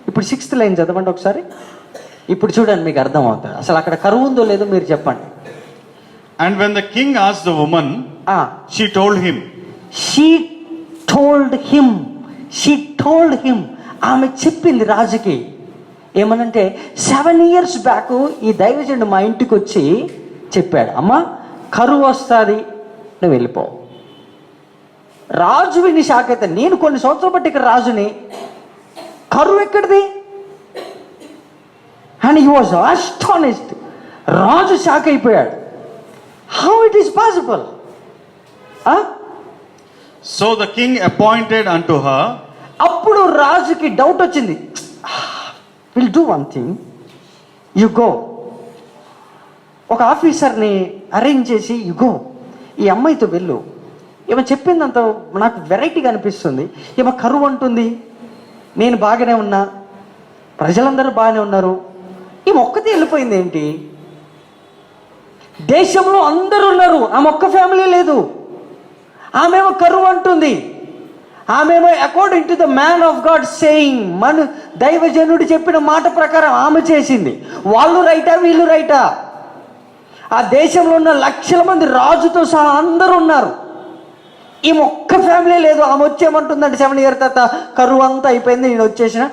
ఇప్పుడు 6th లైన్ చదవండి ఒకసారి. ఇప్పుడు చూడండి, మీకు అర్థం అవుతుంది అసలు అక్కడ కరువు ఉందో లేదో మీరు చెప్పండి. And when the king asked the woman, she told him. ఆమె చెప్పింది రాజుకి. ఏమనంటే 7 years బ్యాక్ ఈ దైవజనుడు మా ఇంటికి వచ్చి చెప్పాడు, అమ్మా కరువు వస్తుంది, నువ్వు వెళ్ళిపో. రాజు విని షాక్ అయితే, నేను కొన్ని సంవత్సరాలు బట్టి ఇక్కడ రాజుని, కరువు ఎక్కడిది? And he was astonished. రాజు షాక్ అయిపోయాడు. How it is possible? So the king appointed unto her. అప్పుడు రాజుకి డౌట్ వచ్చింది. Will do one thing, you go. ఒక ఆఫీసర్ని అరేంజ్ చేసి, యు గో, ఈ అమ్మాయితో వెళ్ళు. ఏమో చెప్పిందంత నాకు వెరైటీగా అనిపిస్తుంది. ఏమో కరువు అంటుంది, నేను బాగానే ఉన్నా, ప్రజలందరూ బాగానే ఉన్నారు, ఈమె ఒక్కతే వెళ్ళిపోయింది ఏంటి? దేశంలో అందరూ ఉన్నారు, ఆమె ఒక్క ఫ్యామిలీ లేదు, ఆమెమో కరువు అంటుంది. ఆమెమో according to the man of God saying, దైవజనుడు చెప్పిన మాట ప్రకారం ఆమె చేసింది. వాళ్ళు రైటా వీళ్ళు రైటా? ఆ దేశంలో ఉన్న లక్షల మంది రాజుతో సహా అందరూ ఉన్నారు. ఈ ఒక్క ఫ్యామిలీ లేదు. ఆమె వచ్చేయమంటుందంటే 7 years తర్వాత కరువు అంతా అయిపోయింది, నేను వచ్చేసిన,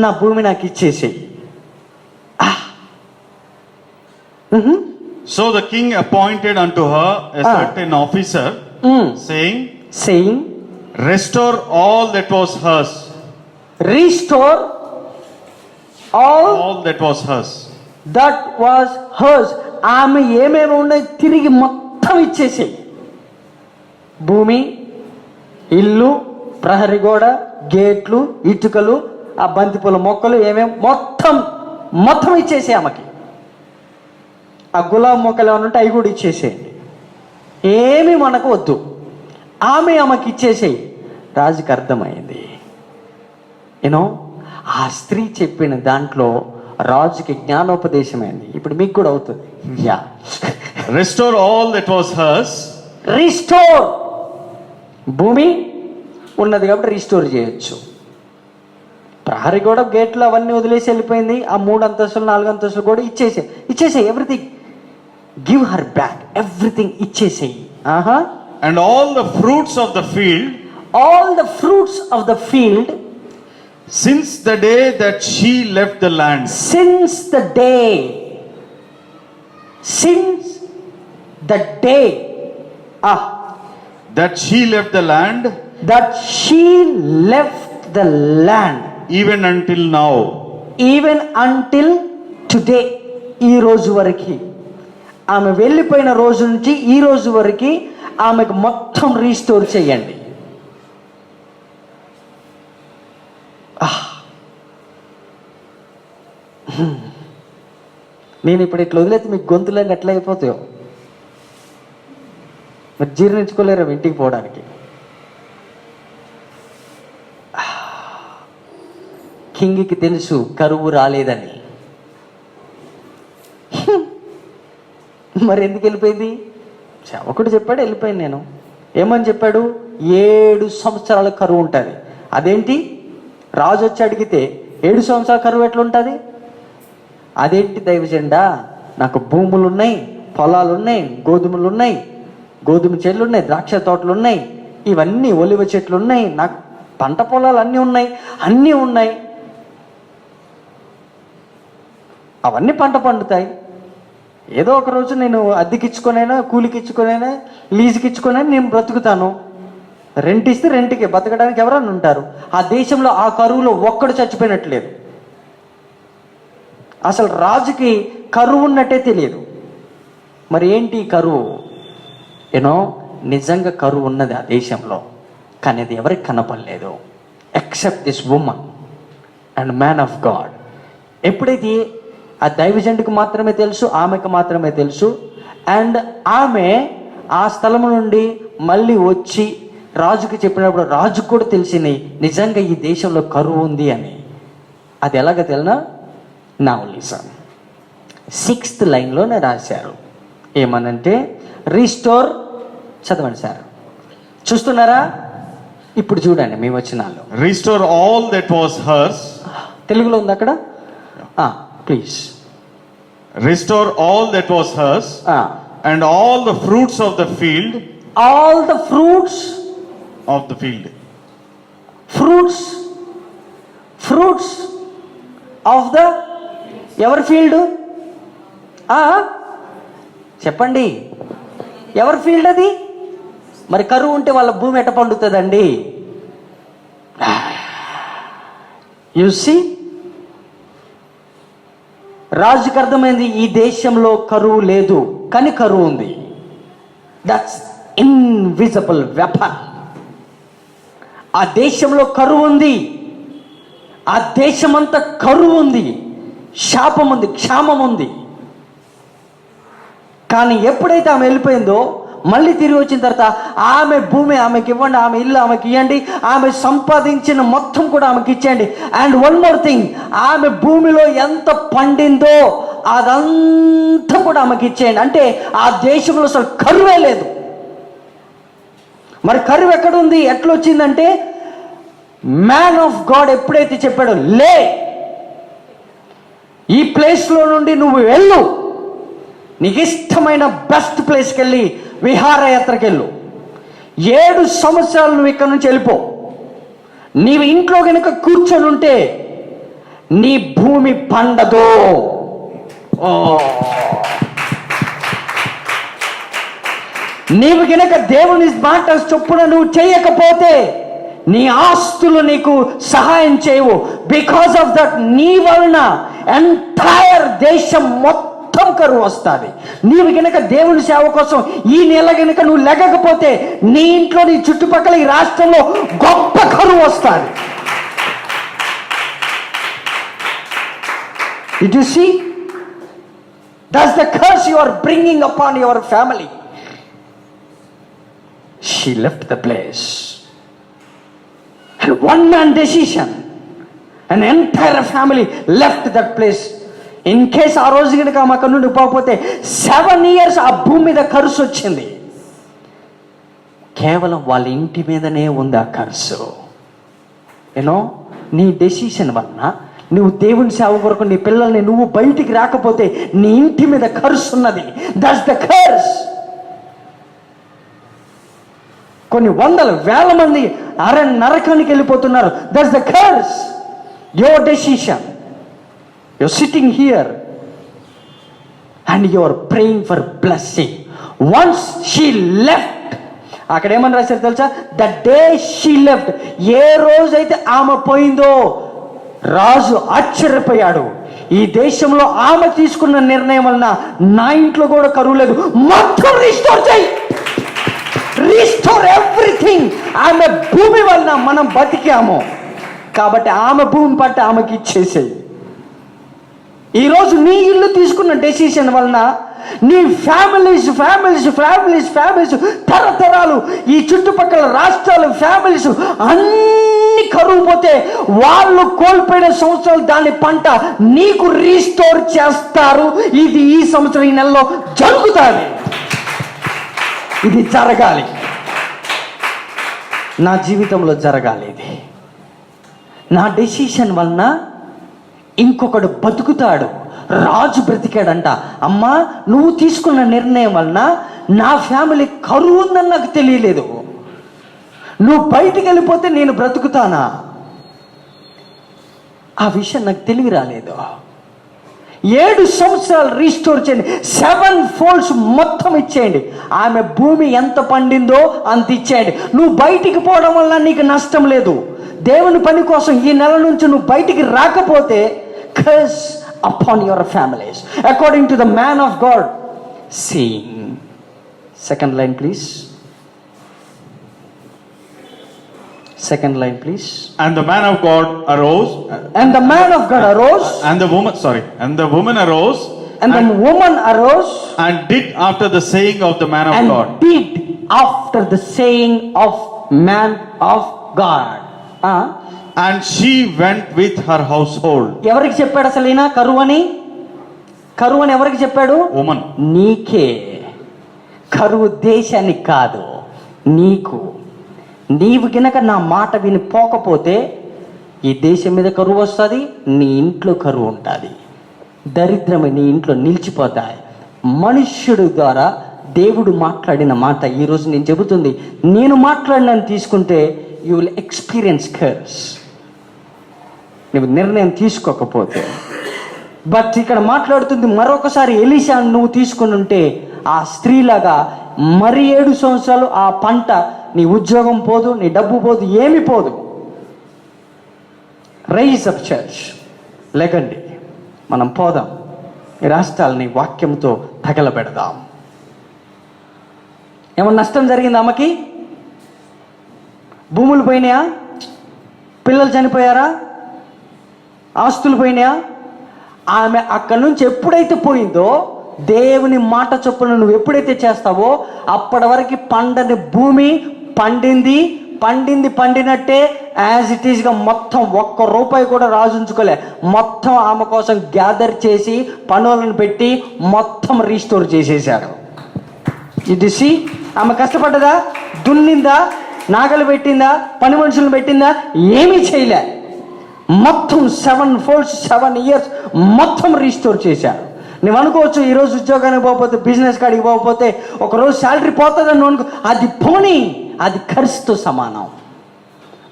నా భూమి నాకు ఇచ్చేసేయి. So the king appointed unto her a certain officer, saying, restore all that was hers. Restore all that was hers. that was hers. ఆమె ఏమేమి ఉన్నాయి తిరిగి మొత్తం ఇచ్చేసేయి. భూమి, ఇల్లు, ప్రహరీ గోడ, గేట్లు, ఇటుకలు, ఆ బంతిపూల మొక్కలు, ఏమేమి మొత్తం ఇచ్చేసే ఆమెకి. ఆ గులాబీ మొక్కలు ఏమైనా ఉంటే అవి కూడా ఇచ్చేసేయండి. ఏమి మనకు వద్దు, ఆమెకి ఇచ్చేసేయి. రాజుకి అర్థమైంది. యూనో, ఆ స్త్రీ చెప్పిన దాంట్లో రాజుకి జ్ఞానోపదేశమైంది. ఇప్పుడు మీకు కూడా అవుతుంది. Yeah, restore all that was hers. Restore. భూమి ఉన్నది కాబట్టి రిస్టోర్ చేయొచ్చు. ప్రహరీ కూడా గేట్లు అవన్నీ వదిలేసి వెళ్ళిపోయింది. ఆ 3 అంతస్తులు 4 అంతస్తులు కూడా ఇచ్చేసే everything. Give her back everything, ఇచ్చేసేయి. And all the fruits of the field, since the day that she left the land. Since the day that she left the land. Even until now. Even until today. ఈ రోజు వరకు, ఆమె వెళ్ళిపోయిన రోజు నుంచి ఈ రోజు వరకు ఆమెకు మొత్తం రీస్టోర్ చేయండి. నేను ఇప్పుడు ఇట్లా వదిలేస్తే మీకు గొంతులన్నీ ఎట్లా అయిపోతాయో మరి జీర్ణించుకోలేరు ఇంటికి పోవడానికి. కింగ్కి తెలుసు కరువు రాలేదని. మరి ఎందుకు వెళ్ళిపోయింది? సేవకుడు చెప్పాడు, వెళ్ళిపోయింది. నేను ఏమని చెప్పాడు? 7 సంవత్సరాల కరువు ఉంటుంది. అదేంటి? రాజు వచ్చి అడిగితే 7 సంవత్సరాల కరువు ఎట్లుంటుంది? అదేంటి దైవజెండా, నాకు భూములు ఉన్నాయి, పొలాలు ఉన్నాయి, గోధుమలు ఉన్నాయి, గోధుమ చెట్లు ఉన్నాయి, ద్రాక్ష తోటలు ఉన్నాయి, ఇవన్నీ ఒలివ చెట్లు ఉన్నాయి, నాకు పంట పొలాలు అన్నీ ఉన్నాయి, అవన్నీ పంట పండుతాయి. ఏదో ఒక రోజు నేను అద్దెకిచ్చుకొనైనా, కూలికిచ్చుకొనైనా, లీజుకిచ్చుకొనైనా నేను బ్రతుకుతాను. రెంట్ ఇస్తే రెంట్కి బతకడానికి ఎవరన్నా ఉంటారు. ఆ దేశంలో ఆ కరువులో ఒక్కడు చచ్చిపోయినట్లేదు. అసలు రాజుకి కరువు ఉన్నట్టే తెలియదు. మరి ఏంటి కరువు? నిజంగా కరువు ఉన్నది ఆ దేశంలో, కానీ అది ఎవరికి కనపడలేదు except this woman and man of God. ఎప్పుడైతే ఆ దైవజనుడికి మాత్రమే తెలుసు, ఆమెకు మాత్రమే తెలుసు. అండ్ ఆమె ఆ స్థలం నుండి మళ్ళీ వచ్చి రాజుకి చెప్పినప్పుడు రాజుకు కూడా తెలిసింది నిజంగా ఈ దేశంలో కరువు ఉంది అని. అది ఎలాగ తెలియనా? నౌ లిసన్, 6th లైన్లోనే రాశారు. ఏమనంటే రీస్టోర్. చదవండి సార్, చూస్తున్నారా? ఇప్పుడు చూడండి మీ వచనాల్లో. Restore all that was hurts. తెలుగులో ఉంది అక్కడ, please. Restore all that was hurts and all the fruits of the field. All the fruits of the field. Fruits of the ఎవరి ఫీల్డ్? చెప్పండి, ఎవరి ఫీల్డ్ అది? మరి కరువు ఉంటే వాళ్ళ భూమి ఎట్ట పండుతుందండి? యు సీ, రాజుకి అర్థమైంది ఈ దేశంలో కరువు లేదు, కానీ కరువు ఉంది. That's invisible weapon. ఆ దేశంలో కరువు ఉంది, ఆ దేశమంతా కరువు ఉంది, శాపం ఉంది, క్షామం ఉంది. కానీ ఎప్పుడైతే ఆమె వెళ్ళిపోయిందో, మళ్ళీ తిరిగి వచ్చిన తర్వాత ఆమె భూమి ఆమెకి ఇవ్వండి, ఆమె ఇల్లు ఆమెకి ఇవ్వండి, ఆమె సంపాదించిన మొత్తం కూడా ఆమెకి ఇచ్చేయండి. అండ్ వన్ మోర్ థింగ్, ఆమె భూమిలో ఎంత పండిందో అదంతా కూడా ఆమెకి ఇచ్చేయండి. అంటే ఆ దేశంలో అసలు కరువే లేదు. మరి కరువు ఎక్కడుంది, ఎట్లా వచ్చిందంటే మ్యాన్ ఆఫ్ గాడ్ ఎప్పుడైతే చెప్పాడో, లే, ఈ ప్లేస్లో నుండి నువ్వు వెళ్ళు, నీకు ఇష్టమైన బెస్ట్ ప్లేస్కి వెళ్ళి విహారయాత్రకి వెళ్ళు, 7 సంవత్సరాలు నువ్వు ఇక్కడ నుంచి వెళ్ళిపో, నీవు ఇంట్లో కనుక కూర్చొని ఉంటే నీ భూమి పండదు. ఓ, నీవు గనక దేవుని మాట చొప్పున నువ్వు చేయకపోతే నీ ఆస్తులు నీకు సహాయం చేయవు. బికాస్ ఆఫ్ దట్ నీ వలన ఎంటైర్ దేశం మొత్తం కరువు వస్తుంది. నీవు గనక దేవుని సేవ కోసం ఈ నెల గనక నువ్వు లెగకపోతే నీ ఇంట్లో, నీ చుట్టుపక్కల, ఈ రాష్ట్రంలో గొప్ప కరువు వస్తుంది. Did you see? That's the curse you are bringing upon your family. She left the place. And one man decision, an entire family left that place. In case ఆ రోజు కనుక ఆమె అక్కడ నుండి పోకపోతే 7 years ఆ భూమి మీద కరుసు వచ్చింది. కేవలం వాళ్ళ ఇంటి మీదనే ఉంది ఆ కరుసు. యూనో, నీ డెసిషన్ వలన నువ్వు దేవుని సేవ కొరకు నీ పిల్లల్ని నువ్వు బయటికి రాకపోతే నీ ఇంటి మీద కర్స్ ఉన్నది. That's the curse. కొన్ని వందల వేల మంది నరకానికి వెళ్ళిపోతున్నారు. That's the curse. Your decision. Your sitting here and your praying for blessing. Once she left, అక్కడ ఏమని రాశారు తెలుసా? ద డే షీ లెఫ్ట్, ఏ రోజైతే ఆమె పోయిందో రాజు ఆశ్చర్యపోయాడు. ఈ దేశంలో ఆమె తీసుకున్న నిర్ణయం వలన నా ఇంట్లో కూడా కరువు లేదు, మొత్తం రీస్టోర్ చేయి, రీస్టోర్ ఎవ్రీథింగ్. ఆమె భూమి వలన మనం బతికాము కాబట్టి ఆమె భూమి పట్ట ఆమెకి ఇచ్చేసేయి. ఈరోజు నీ ఇల్లు తీసుకున్న డెసిషన్ వలన నీ ఫ్యామిలీస్ తరతరాలు, ఈ చుట్టుపక్కల రాష్ట్రాలు ఫ్యామిలీస్ అన్ని కరువు పోతే వాళ్ళు కోల్పోయిన సంవత్సరాలు దాని పంట నీకు రీస్టోర్ చేస్తారు. ఇది ఈ సంవత్సరం ఈ నెలలో జరుగుతుంది. ఇది జరగాలి, నా జీవితంలో జరగాలి. ఇది నా డెసిషన్ వలన ఇంకొకడు బతుకుతాడు. రాజు బ్రతికాడంట. అమ్మా, నువ్వు తీసుకున్న నిర్ణయం వలన నా ఫ్యామిలీ కరువు ఉందని నాకు తెలియలేదు. నువ్వు బయటికి వెళ్ళిపోతే నేను బ్రతుకుతానా? ఆ విషయం నాకు తెలివి రాలేదు. 7 సంవత్సరాలు రీస్టోర్ చేయండి, 7 folds మొత్తం ఇచ్చేయండి. ఆమె భూమి ఎంత పండిందో అంత ఇచ్చేయండి. నువ్వు బయటికి పోవడం వల్ల నీకు నష్టం లేదు. దేవుని పని కోసం ఈ నెల నుంచి నువ్వు బయటికి రాకపోతే curse upon your families, according to the man of God saying. Second line please. Second line please. And the man of God arose. And the man of God arose. And the woman, sorry. And the woman arose. And the woman arose. And did after the saying of the man of and God. did after the saying of man of God. And she went with her household. ఎవరికి చెప్పాడు అసలు ఈయన కరువు అని? కరువు అని ఎవరికి చెప్పాడు? Woman. నీకే. కరువు దేశానికి కాదు, నీకు. నీవు గినక నా మాట విని పోకపోతే ఈ దేశం మీద కరువు వస్తుంది, నీ ఇంట్లో కరువు ఉంటుంది, దరిద్రమే నీ ఇంట్లో నిలిచిపోతాయి. మనుష్యుడు ద్వారా దేవుడు మాట్లాడిన మాట ఈరోజు నేను చెబుతుంది. నేను మాట్లాడినని తీసుకుంటే యూ విల్ ఎక్స్పీరియన్స్ కర్స్, నువ్వు నిర్ణయం తీసుకోకపోతే. బట్ ఇక్కడ మాట్లాడుతుంది మరొకసారి ఎలీషా నువ్వు తీసుకుని ఉంటే ఆ స్త్రీలాగా మరి 7 సంవత్సరాలు ఆ పంట, నీ ఉద్యోగం పోదు, నీ డబ్బు పోదు, ఏమి పోదు. రైజ్ అప్ చర్చ్, లేకండి మనం పోదాం, ఈ రాష్ట్రాలని వాక్యంతో తగలబెడదాం. ఏమన్నా నష్టం జరిగింది ఆమెకి? భూములు పోయినాయా? పిల్లలు చనిపోయారా? ఆస్తులు పోయినాయా? ఆమె అక్కడి నుంచి ఎప్పుడైతే పోయిందో, దేవుని మాట చొప్పున నువ్వు ఎప్పుడైతే చేస్తావో అప్పటి వరకు పండని భూమి పండినట్టే యాజ్ ఇట్ ఈస్గా మొత్తం ₹1 కూడా రాజుంచుకోలే. మొత్తం ఆమె కోసం గ్యాదర్ చేసి పనులను పెట్టి మొత్తం రీస్టోర్ చేసేసాడు. ఇది ఆమె కష్టపడ్డదా? దున్నిందా? నాగలు పెట్టిందా, పని మనుషులను పెట్టిందా? ఏమీ చేయలే. మొత్తం 7 folds 7 years మొత్తం రీస్టోర్ చేశారు. నువ్వు అనుకోవచ్చు ఈరోజు ఉద్యోగానికి పోకపోతే, బిజినెస్ కాడికి పోకపోతే ఒకరోజు శాలరీ పోతుందని అనుకో, అది పోనీ, అది ఖర్చుతో సమానం.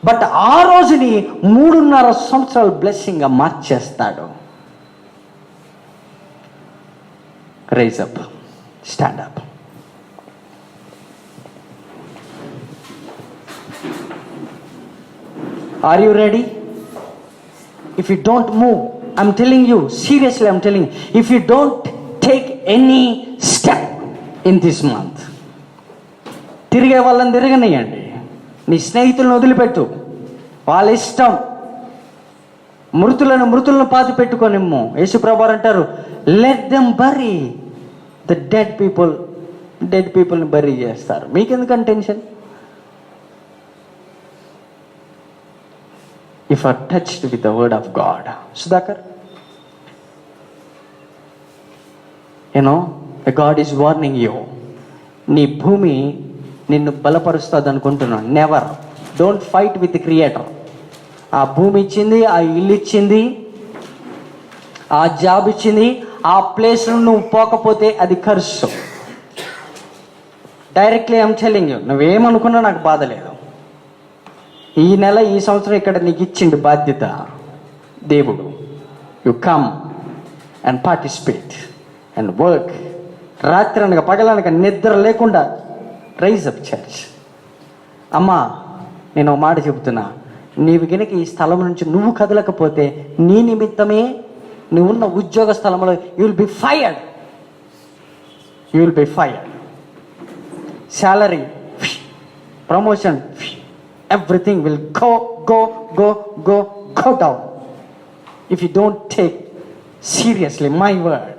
బట్ ఆ రోజుని 3.5 సంవత్సరాలు బ్లెస్సింగ్గా మార్చేస్తాడు. Rise up, stand up. Are you ready? If you don't move, I'm telling you, seriously I'm telling you, if you don't take any step in this month, తిరిగే వాళ్ళని తిరగనియండి, నీ స్నేహితులను వదిలిపెట్టు, వాళ్ళ ఇష్టం. మృతులను పాతి పెట్టుకోనిమ్ము. యేసుప్రభువారు అంటారు, let them bury the dead పీపుల్ని బరీ చేస్తారు. మీకెందుకని tension? If are touched with the word of God. Sudhakar, you know, the God is warning you. నీ భూమి నిన్ను బలపరుస్తుంది అనుకుంటున్నాను. Never, don't fight with the creator. ఆ భూమి ఇచ్చింది, ఆ ఇల్లు ఇచ్చింది, ఆ జాబ్ ఇచ్చింది, ఆ ప్లేస్ నువ్వు పోకపోతే అది ఖర్చు. డైరెక్ట్లీ ఐఎమ్ టెల్లింగ్ యూ, నువ్వేమనుకున్నా నాకు బాధ లేదు. ఈ నెల, ఈ సంవత్సరం ఇక్కడ నీకు ఇచ్చిండు బాధ్యత దేవుడు. You come and participate and work. రాత్రి అనగా పగలనగా నిద్ర లేకుండా రైజ్ అప్ చర్చ్. అమ్మా, నేను ఒక మాట చెబుతున్నా, నీవు కనుక ఈ స్థలం నుంచి నువ్వు కదలకపోతే నీ నిమిత్తమే నువ్వున్న ఉద్యోగ స్థలంలో you will be fired. Salary, promotion, everything will go down if you don't take seriously my word.